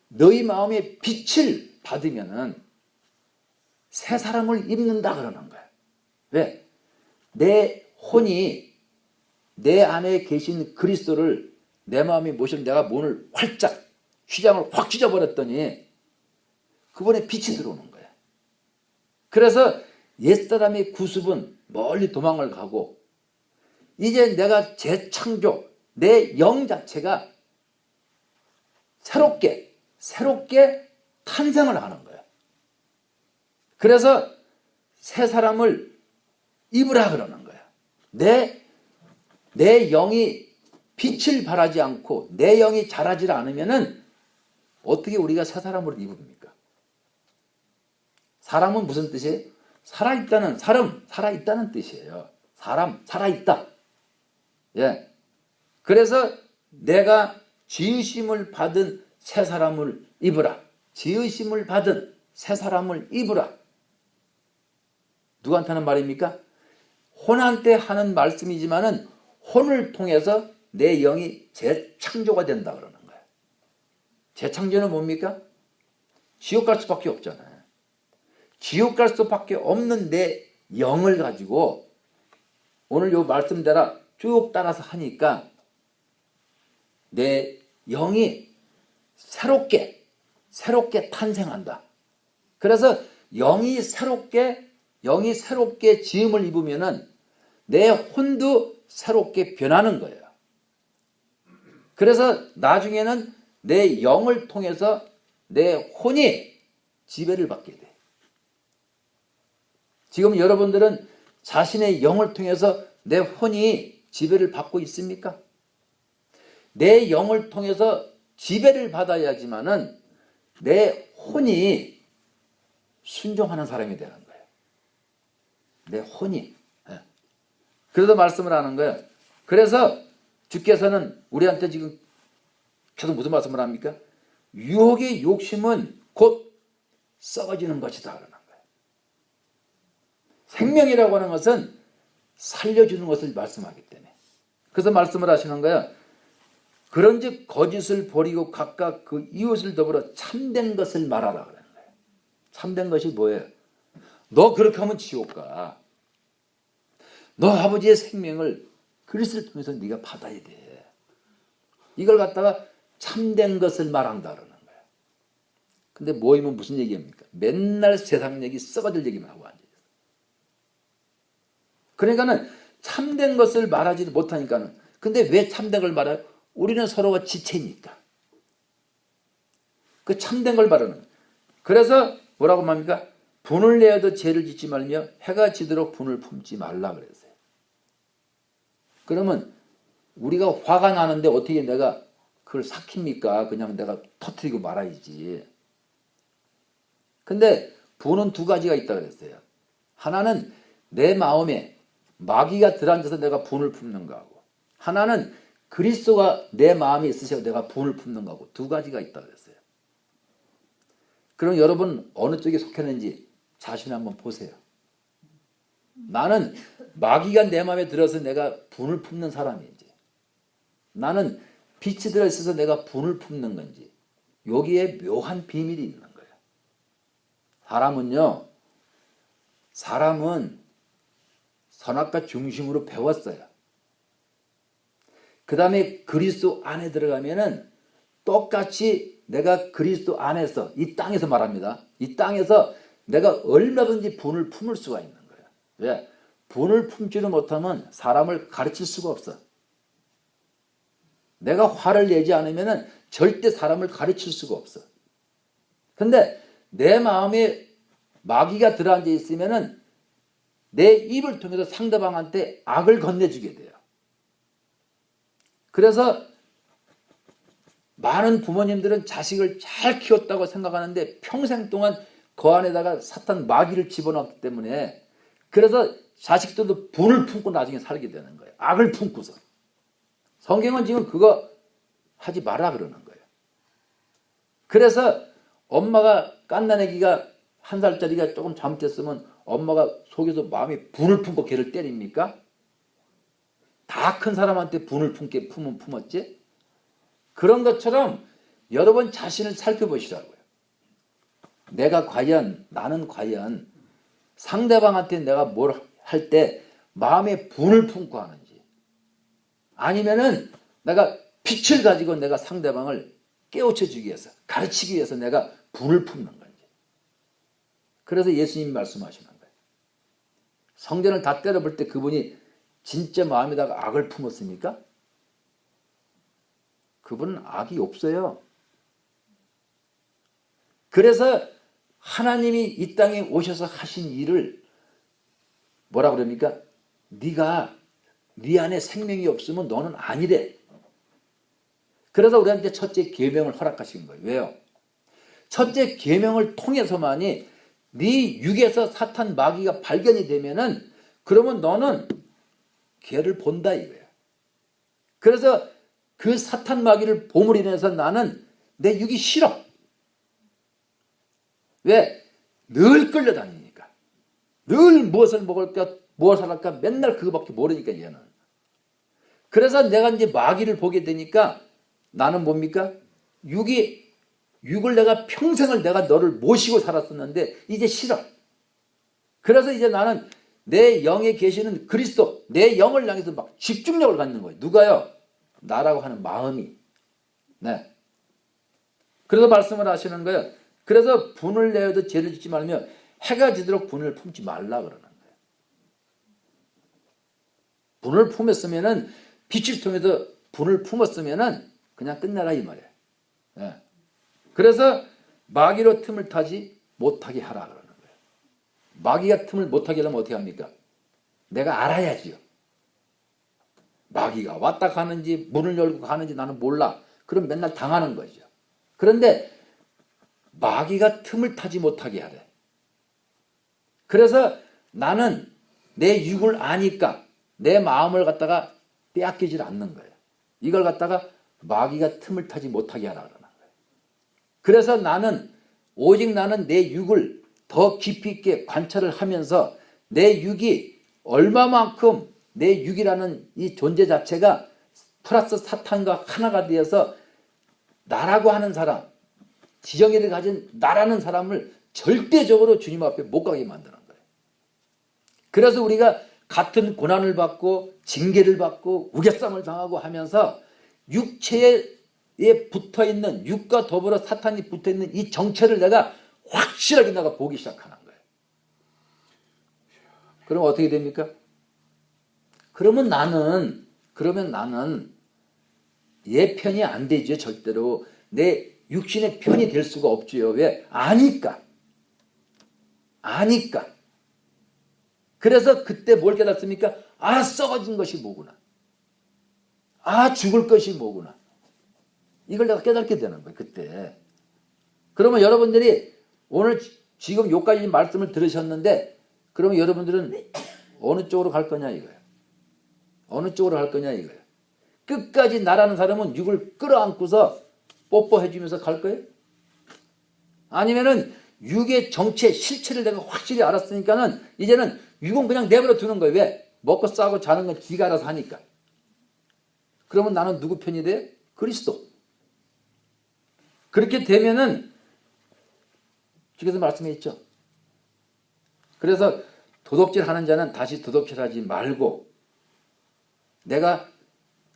너희 마음에 빛을 받으면은 새 사람을 입는다 그러는 거야. 왜? 내 혼이 내 안에 계신 그리스도를 내 마음에 모시는 내가 문을 활짝 휘장을 확 찢어버렸더니 그분의 빛이 들어오는 거야. 그래서 옛사람의 구습은 멀리 도망을 가고 이제 내가 재창조, 내 영 자체가 새롭게 탄생을 하는 거야. 그래서 새 사람을 입으라 그러는 거야. 내 영이 빛을 발하지 않고 내 영이 자라지 않으면은 어떻게 우리가 새 사람을 입습니까? 사람은 무슨 뜻이에요? 살아있다는, 살아있다는 뜻이에요. 사람, 살아있다. 예. 그래서 내가 지으심을 받은 새 사람을 입으라. 지으심을 받은 새 사람을 입으라. 누구한테 하는 말입니까? 혼한테 하는 말씀이지만은 혼을 통해서 내 영이 재창조가 된다 그러는 거예요. 재창조는 뭡니까? 지옥 갈 수밖에 없잖아요. 지옥 갈 수밖에 없는 내 영을 가지고 오늘 요 말씀대로 쭉 따라서 하니까 내 영이 새롭게 탄생한다. 그래서 영이 새롭게 지음을 입으면은 내 혼도 새롭게 변하는 거예요. 그래서 나중에는 내 영을 통해서 내 혼이 지배를 받게 돼. 지금 여러분들은 자신의 영을 통해서 내 혼이 지배를 받고 있습니까? 내 영을 통해서 지배를 받아야지만은 내 혼이 순종하는 사람이 되는 거예요. 내 혼이. 그래서 말씀을 하는 거예요. 그래서 주께서는 우리한테 지금 계속 무슨 말씀을 합니까? 유혹의 욕심은 곧 썩어지는 것이다 그러는 거예요. 생명이라고 하는 것은 살려주는 것을 말씀하기 때문에. 그래서 말씀을 하시는 거예요. 그런즉 거짓을 버리고 각각 그 이웃을 더불어 참된 것을 말하라 그러는 거예요. 참된 것이 뭐예요? 너 그렇게 하면 지옥 가. 너 아버지의 생명을 그리스도를 통해서 네가 받아야 돼. 이걸 갖다가 참된 것을 말한다 그러는 거예요. 근데 모이면 무슨 얘기입니까? 맨날 세상 얘기 썩어질 얘기만 하고 앉아있어요. 그러니까는 참된 것을 말하지 못하니까는. 근데 왜 참된 걸 말해요? 우리는 서로가 지체니까. 그 참된 걸 말하는 거예요. 그래서 뭐라고 말합니까? 분을 내어도 죄를 짓지 말며 해가 지도록 분을 품지 말라 그랬어요. 그러면 우리가 화가 나는데 어떻게 내가 그걸 삭힙니까? 그냥 내가 터뜨리고 말아야지. 근데 분은 두 가지가 있다 그랬어요. 하나는 내 마음에 마귀가 들어앉아서 내가 분을 품는 거하고, 하나는 그리스도가 내 마음에 있으셔서 내가 분을 품는 거하고, 두 가지가 있다 그랬어요. 그럼 여러분 어느 쪽에 속했는지 자신을 한번 보세요. 나는 마귀가 내 마음에 들어서 내가 분을 품는 사람인지, 나는 빛이 들어있어서 내가 분을 품는 건지, 여기에 묘한 비밀이 있는 거예요. 사람은 선악과 중심으로 배웠어요. 그 다음에 그리스도 안에 들어가면은 똑같이 내가 그리스도 안에서, 이 땅에서 말합니다. 이 땅에서 내가 얼마든지 분을 품을 수가 있는 거예요. 왜? 분을 품지를 못하면 사람을 가르칠 수가 없어. 내가 화를 내지 않으면 절대 사람을 가르칠 수가 없어. 근데 내 마음에 마귀가 들어앉아 있으면 내 입을 통해서 상대방한테 악을 건네주게 돼요. 그래서 많은 부모님들은 자식을 잘 키웠다고 생각하는데 평생 동안 그 안에다가 사탄 마귀를 집어넣기 때문에 그래서 자식들도 분을 품고 나중에 살게 되는 거예요. 악을 품고서. 성경은 지금 그거 하지 마라 그러는 거예요. 그래서 엄마가 갓난아기가 1살짜리가 조금 잘못했으면 엄마가 속에서 마음에 분을 품고 걔를 때립니까? 다 큰 사람한테 분을 품었지? 그런 것처럼 여러분 자신을 살펴보시라고요. 나는 과연 상대방한테 내가 뭘 할 때 마음에 분을 품고 하는지, 아니면은 내가 빛을 가지고 내가 상대방을 깨우쳐주기 위해서, 가르치기 위해서 내가 분을 품는 건지. 그래서 예수님이 말씀하시는 거예요. 성전을 다 때려볼 때 그분이 진짜 마음에다가 악을 품었습니까? 그분은 악이 없어요. 그래서 하나님이 이 땅에 오셔서 하신 일을 뭐라 그럽니까? 네가 네 안에 생명이 없으면 너는 아니래. 그래서 우리한테 첫째 계명을 허락하신 거예요. 왜요? 첫째 계명을 통해서만이 네 육에서 사탄 마귀가 발견이 되면은 그러면 너는 걔를 본다 이거예요. 그래서 그 사탄 마귀를 봄으로 인해서 나는 내 육이 싫어. 왜? 늘 끌려다니니까. 늘 무엇을 먹을까, 무엇을 할까 맨날 그거밖에 모르니까 얘는. 그래서 내가 이제 마귀를 보게 되니까 나는 뭡니까? 육을 내가 평생을 내가 너를 모시고 살았었는데 이제 싫어. 그래서 이제 나는 내 영에 계시는 그리스도, 내 영을 향해서 막 집중력을 갖는 거예요. 누가요? 나라고 하는 마음이. 네. 그래서 말씀을 하시는 거예요. 그래서 분을 내어도 죄를 짓지 말며 해가 지도록 분을 품지 말라 그러는 거예요. 분을 품었으면은 빛을 통해서 분을 품었으면은 그냥 끝내라 이 말이에요. 네. 그래서 마귀로 틈을 타지 못하게 하라 그러는 거예요. 마귀가 틈을 못하게 하려면 어떻게 합니까? 내가 알아야지요. 마귀가 왔다 가는지 문을 열고 가는지 나는 몰라. 그럼 맨날 당하는 거죠. 그런데 마귀가 틈을 타지 못하게 하래. 그래서 나는 내 육을 아니까 내 마음을 갖다가 빼앗기질 않는 거예요. 이걸 갖다가 마귀가 틈을 타지 못하게 하라 그러는 거예요. 그래서 오직 나는 내 육을 더 깊이 있게 관찰을 하면서 내 육이 얼마만큼 내 육이라는 이 존재 자체가 플러스 사탄과 하나가 되어서 나라고 하는 사람, 지정의를 가진 나라는 사람을 절대적으로 주님 앞에 못 가게 만드는 거예요. 그래서 우리가 같은 고난을 받고 징계를 받고 우겨쌈을 당하고 하면서 육체에 붙어있는, 육과 더불어 사탄이 붙어있는 이 정체를 내가 확실하게 내가 보기 시작하는 거예요. 그럼 어떻게 됩니까? 그러면 나는 얘 편이 안 되죠. 절대로. 내 육신의 편이 될 수가 없죠. 왜? 아니까. 그래서 그때 뭘 깨닫습니까? 아, 썩어진 것이 뭐구나. 아, 죽을 것이 뭐구나. 이걸 내가 깨닫게 되는 거예요. 그때. 그러면 여러분들이 오늘 지금 여기까지 말씀을 들으셨는데 그러면 여러분들은 어느 쪽으로 갈 거냐 이거예요. 어느 쪽으로 갈 거냐 이거예요. 끝까지 나라는 사람은 육을 끌어안고서 뽀뽀해 주면서 갈 거예요? 아니면은 육의 정체, 실체를 내가 확실히 알았으니까는 이제는 육은 그냥 내버려 두는 거예요. 왜? 먹고 싸고 자는 건 지가 알아서 하니까. 그러면 나는 누구 편이 돼? 그리스도. 그렇게 되면은 주께서 말씀했죠. 그래서 도둑질 하는 자는 다시 도둑질하지 말고, 내가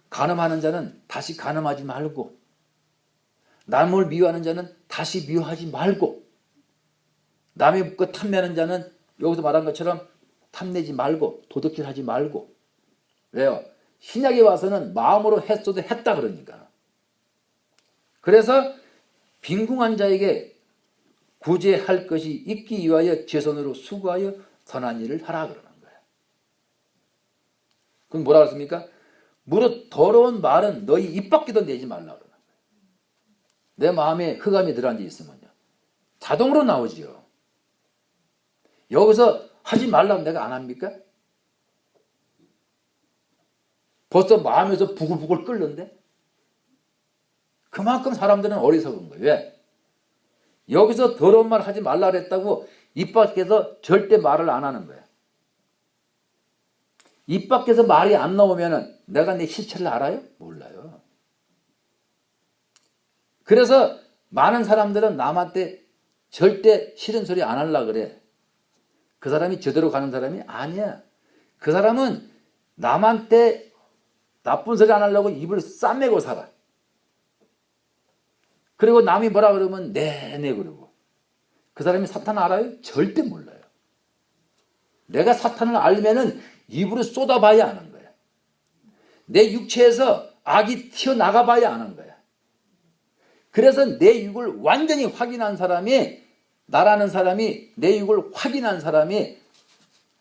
간음하는 자는 다시 간음하지 말고, 남을 미워하는 자는 다시 미워하지 말고, 남의 것 탐내는 자는 여기서 말한 것처럼 탐내지 말고 도둑질하지 말고. 왜요? 신약에 와서는 마음으로 했어도 했다 그러니까. 그래서 빈궁한 자에게 구제할 것이 있기 위하여 제 손으로 수고하여 선한 일을 하라 그러는 거예요. 그럼 뭐라 그랬습니까? 무릇 더러운 말은 너희 입 밖에도 내지 말라 그러는 거예요. 내 마음에 흑암이 들어앉아 있으면요, 자동으로 나오지요. 여기서 하지 말라면 내가 안 합니까? 벌써 마음에서 부글부글 끓는데? 그만큼 사람들은 어리석은 거예요. 왜? 여기서 더러운 말 하지 말라 그랬다고 입 밖에서 절대 말을 안 하는 거예요. 입 밖에서 말이 안 나오면 내가 내 실체를 알아요? 몰라요. 그래서 많은 사람들은 남한테 절대 싫은 소리 안 하려고 그래. 그 사람이 제대로 가는 사람이 아니야. 그 사람은 남한테 나쁜 소리 안 하려고 입을 싸매고 살아. 그리고 남이 뭐라 그러면 네네 그러고. 그 사람이 사탄 알아요? 절대 몰라요. 내가 사탄을 알면은 입으로 쏟아봐야 아는 거야. 내 육체에서 악이 튀어나가 봐야 아는 거야. 그래서 내 육을 완전히 확인한 사람이, 나라는 사람이 내 육을 확인한 사람이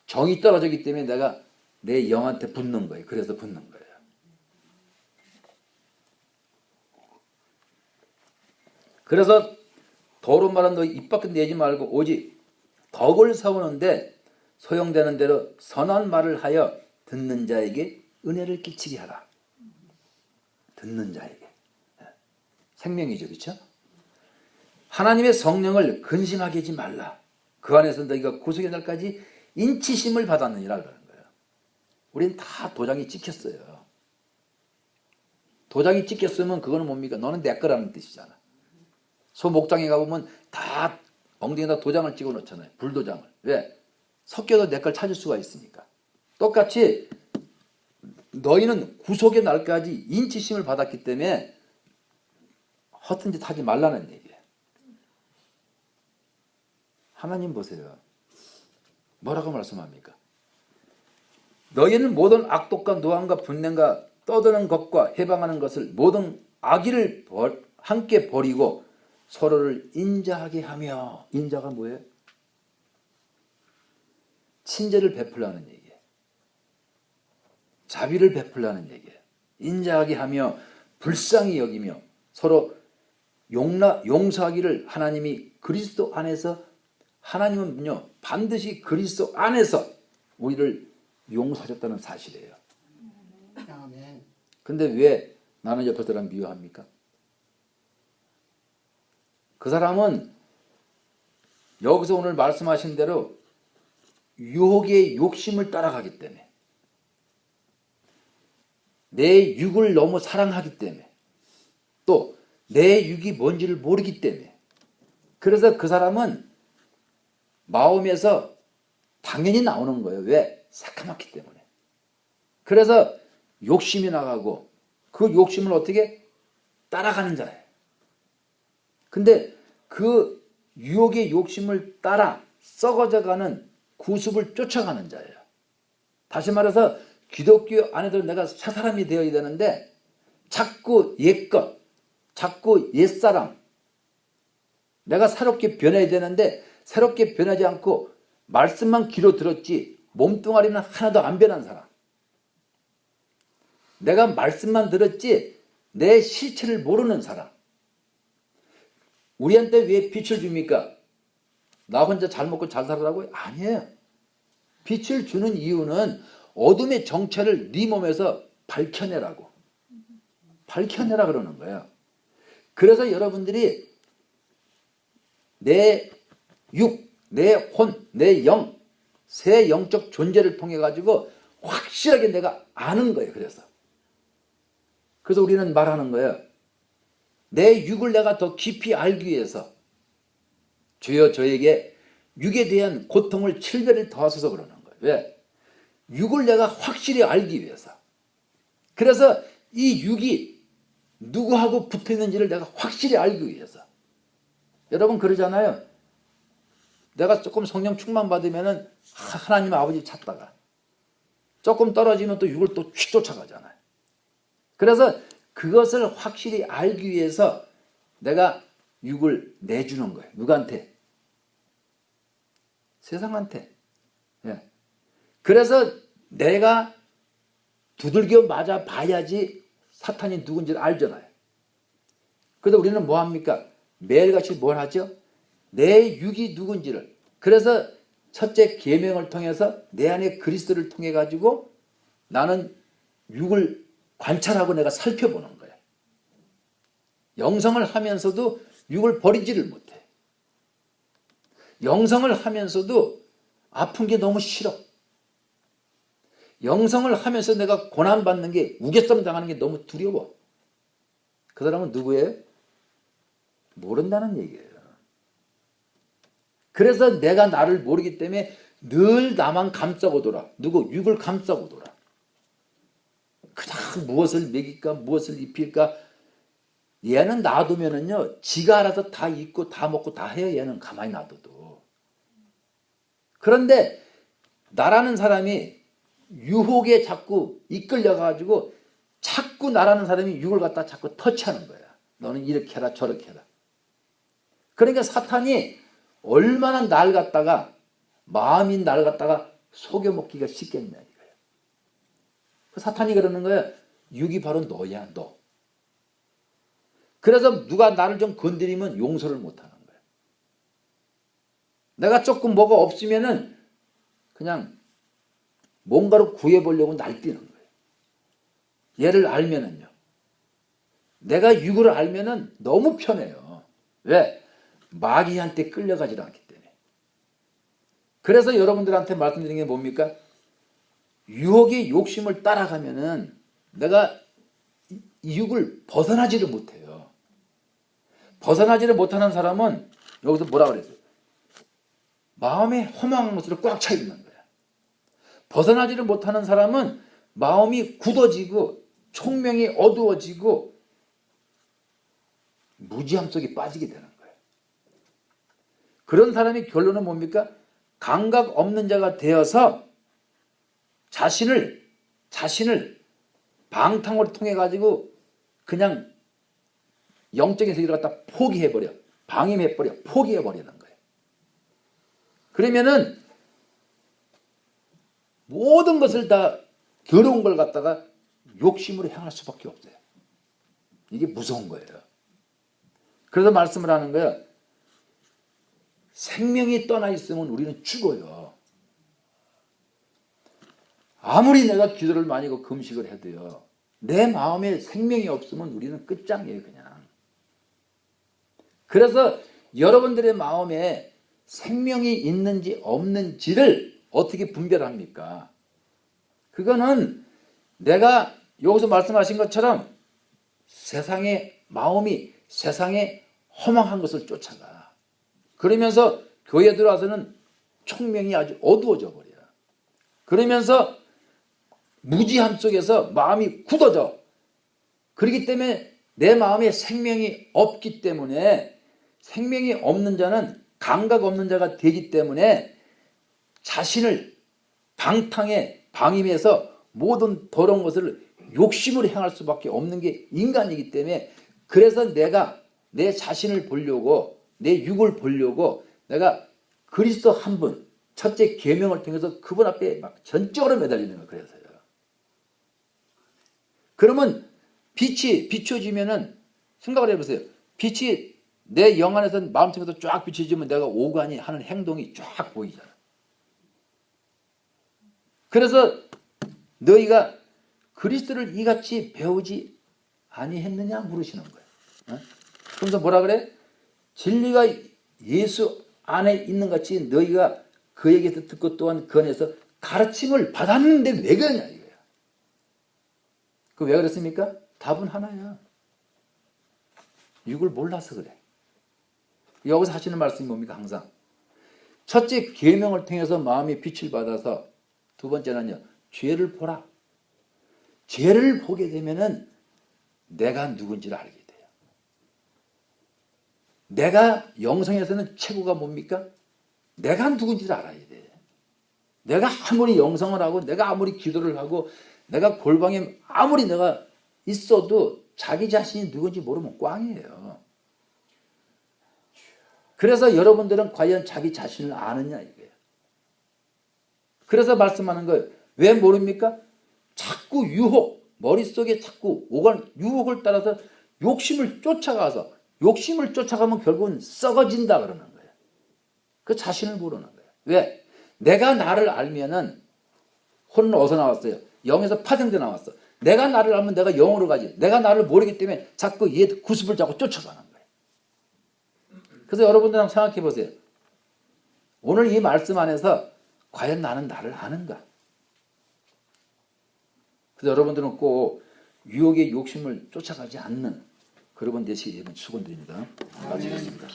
정이 떨어지기 때문에 내가 내 영한테 붙는 거예요. 그래서 붙는 거예요. 그래서 더러운 말은 너희 입 밖에 내지 말고 오직 덕을 세우는데 소용되는 대로 선한 말을 하여 듣는 자에게 은혜를 끼치게 하라. 듣는 자에게. 생명이죠. 그렇죠? 하나님의 성령을 근심하게 하지 말라. 그 안에서 너희가 구속의 날까지 인치심을 받았느니라 그러는 거예요. 우리는 다 도장이 찍혔어요. 도장이 찍혔으면 그거는 뭡니까? 너는 내 거라는 뜻이잖아. 소 목장에 가보면 다 엉덩이에다 도장을 찍어 놓잖아요. 불도장을. 왜? 섞여도 내 걸 찾을 수가 있으니까. 똑같이 너희는 구속의 날까지 인치심을 받았기 때문에 허튼 짓 하지 말라는 얘기예요. 하나님 보세요. 뭐라고 말씀합니까? 너희는 모든 악독과 노함과 분냄과 떠드는 것과 해방하는 것을 모든 악의를 함께 버리고 서로를 인자하게 하며. 인자가 뭐예요? 친절을 베풀라는 얘기예요. 자비를 베풀라는 얘기예요. 인자하게 하며 불쌍히 여기며 서로 용서하기를 하나님이 그리스도 안에서, 하나님은요 반드시 그리스도 안에서 우리를 용서하셨다는 사실이에요. 아멘. 근데 왜 나는 옆에 사람 미워합니까? 그 사람은 여기서 오늘 말씀하신 대로 유혹의 욕심을 따라가기 때문에, 내 육을 너무 사랑하기 때문에, 또 내 육이 뭔지를 모르기 때문에, 그래서 그 사람은 마음에서 당연히 나오는 거예요. 왜? 새카맣기 때문에. 그래서 욕심이 나가고 그 욕심을 어떻게 따라가는 자예요. 근데 그 유혹의 욕심을 따라 썩어져가는 구습을 쫓아가는 자예요. 다시 말해서 기독교 안에도 내가 새 사람이 되어야 되는데 자꾸 옛것, 자꾸 옛사람, 내가 새롭게 변해야 되는데 새롭게 변하지 않고 말씀만 귀로 들었지 몸뚱아리는 하나도 안 변한 사람. 내가 말씀만 들었지 내 실체를 모르는 사람. 우리한테 왜 빛을 줍니까? 나 혼자 잘 먹고 잘 살아라고요? 아니에요. 빛을 주는 이유는 어둠의 정체를 네 몸에서 밝혀내라고. 밝혀내라 그러는 거예요. 그래서 여러분들이 내 육, 내 혼, 내 영, 새 영적 존재를 통해 가지고 확실하게 내가 아는 거예요. 그래서 우리는 말하는 거예요. 내 육을 내가 더 깊이 알기 위해서 주여 저에게 육에 대한 고통을 7배를 더하소서 그러는 거예요. 왜? 육을 내가 확실히 알기 위해서. 그래서 이 육이 누구하고 붙어 있는지를 내가 확실히 알기 위해서. 여러분 그러잖아요. 내가 조금 성령 충만 받으면은 하나님 아버지 찾다가 조금 떨어지면 또 육을 또 쫓아가잖아요. 그래서 그것을 확실히 알기 위해서 내가 육을 내주는 거예요. 누구한테? 세상한테. 예. 그래서 내가 두들겨 맞아 봐야지 사탄이 누군지를 알잖아요. 그래서 우리는 뭐 합니까? 매일같이 뭘 하죠? 내 육이 누군지를. 그래서 첫째 계명을 통해서 내 안에 그리스도를 통해 가지고 나는 육을 관찰하고 내가 살펴보는 거예요. 영성을 하면서도 육을 버리지를 못해. 영성을 하면서도 아픈 게 너무 싫어. 영성을 하면서 내가 고난받는 게, 우겨쌈 당하는 게 너무 두려워. 그 사람은 누구예요? 모른다는 얘기예요. 그래서 내가 나를 모르기 때문에 늘 나만 감싸고 돌아. 누구? 육을 감싸고 돌아. 그냥 무엇을 먹일까, 무엇을 입힐까. 얘는 놔두면은요, 지가 알아서 다 입고 다 먹고 다 해요. 얘는 가만히 놔둬도. 그런데 나라는 사람이 유혹에 자꾸 이끌려가지고 자꾸 나라는 사람이 육을 갖다 자꾸 터치하는 거야. 너는 이렇게 해라 저렇게 해라. 그러니까 사탄이 얼마나 날 갖다가, 마음인 날 갖다가 속여먹기가 쉽겠냐 이거예요. 사탄이 그러는 거야. 육이 바로 너야, 너. 그래서 누가 나를 좀 건드리면 용서를 못하는 거야. 내가 조금 뭐가 없으면은 그냥 뭔가를 구해보려고 날뛰는 거예요. 얘를 알면은요. 내가 육을 알면은 너무 편해요. 왜? 마귀한테 끌려가지 않기 때문에. 그래서 여러분들한테 말씀드리는 게 뭡니까? 유혹의 욕심을 따라가면은 내가 이 육을 벗어나지를 못해요. 벗어나지를 못하는 사람은 여기서 뭐라 그랬어요? 마음에 허망한 것으로 꽉 차 있는 거야. 벗어나지를 못하는 사람은 마음이 굳어지고 총명이 어두워지고 무지함 속에 빠지게 되는 거예요. 그런 사람이 결론은 뭡니까? 감각 없는 자가 되어서 자신을 방탕으로 통해 가지고 그냥 영적인 세계를 갖다 포기해버려. 방임해버려. 포기해버리는 거예요. 그러면은 모든 것을 다 더러운 걸 갖다가 욕심으로 향할 수밖에 없어요. 이게 무서운 거예요. 그래서 말씀을 하는 거예요. 생명이 떠나 있으면 우리는 죽어요. 아무리 내가 기도를 많이 하고 금식을 해도요. 내 마음에 생명이 없으면 우리는 끝장이에요, 그냥. 그래서 여러분들의 마음에 생명이 있는지 없는지를 어떻게 분별합니까? 그거는 내가 여기서 말씀하신 것처럼 세상의 마음이 세상에 허망한 것을 쫓아가. 그러면서 교회 들어와서는 총명이 아주 어두워져 버려요. 그러면서 무지함 속에서 마음이 굳어져. 그렇기 때문에 내 마음에 생명이 없기 때문에 생명이 없는 자는 감각 없는 자가 되기 때문에 자신을 방탕에 방임해서 모든 더러운 것을 욕심으로 행할 수밖에 없는 게 인간이기 때문에 그래서 내가 내 자신을 보려고 내 육을 보려고 내가 그리스도 한 분 첫째 계명을 통해서 그분 앞에 막 전적으로 매달리는 거예요. 그래서요. 그러면 빛이 비춰지면은 생각을 해보세요. 빛이 내 영 안에서 마음속에서 쫙 비춰지면 내가 오간이 하는 행동이 쫙 보이잖아. 그래서 너희가 그리스도를 이같이 배우지 아니했느냐 물으시는 거예요. 어? 그래서 뭐라 그래? 진리가 예수 안에 있는 같이 너희가 그에게서 듣고 또한 그 안에서 가르침을 받았는데 왜 그러냐 이거야. 그 왜 그랬습니까? 답은 하나야. 육을 몰라서 그래. 여기서 하시는 말씀이 뭡니까? 항상 첫째 계명을 통해서 마음의 빛을 받아서 두 번째는요. 죄를 보라. 죄를 보게 되면은 내가 누군지를 알게 돼요. 내가 영성에서는 최고가 뭡니까? 내가 누군지를 알아야 돼. 내가 아무리 영성을 하고 내가 아무리 기도를 하고 내가 골방에 아무리 내가 있어도 자기 자신이 누군지 모르면 꽝이에요. 그래서 여러분들은 과연 자기 자신을 아느냐 이거예요. 그래서 말씀하는 거예요. 왜 모릅니까? 자꾸 유혹, 머릿속에 자꾸 오간 유혹을 따라서 욕심을 쫓아가면 결국은 썩어진다 그러는 거예요. 그 자신을 모르는 거예요. 왜? 내가 나를 알면은 혼은 어디서 나왔어요? 0에서 파생돼 나왔어. 내가 나를 알면 내가 0으로 가지. 내가 나를 모르기 때문에 자꾸 얘 구습을 자꾸 쫓아가는 거예요. 그래서 여러분들 한번 생각해 보세요. 오늘 이 말씀 안에서 과연 나는 나를 아는가? 그래서 여러분들은 꼭 유혹의 욕심을 쫓아가지 않는 그런 되시기 축원드립니다. 마치겠습니다.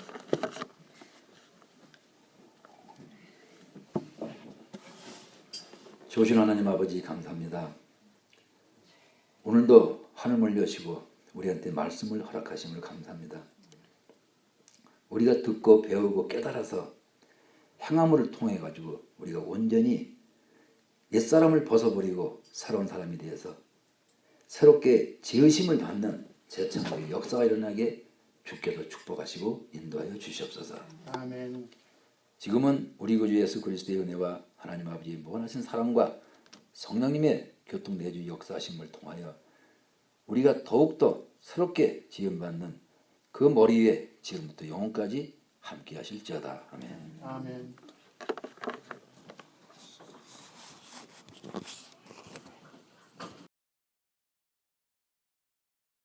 조신 하나님 아버지 감사합니다. 오늘도 하늘을 여시고 우리한테 말씀을 허락하심을 감사합니다. 우리가 듣고 배우고 깨달아서 행함을 통해 가지고 우리가 온전히 옛사람을 벗어버리고 새로운 사람이 되어서 새롭게 지으심을 받는 재창조의 역사가 일어나게 주께서 축복하시고 인도하여 주시옵소서. 아멘. 지금은 우리 구주 예수 그리스도의 은혜와 하나님 아버지의 무한하신 사랑과 성령님의 교통내주 역사하심을 통하여 우리가 더욱더 새롭게 지음받는 그 머리 위에 지금부터 영원까지 함께 하실지어다. 아멘. 아멘.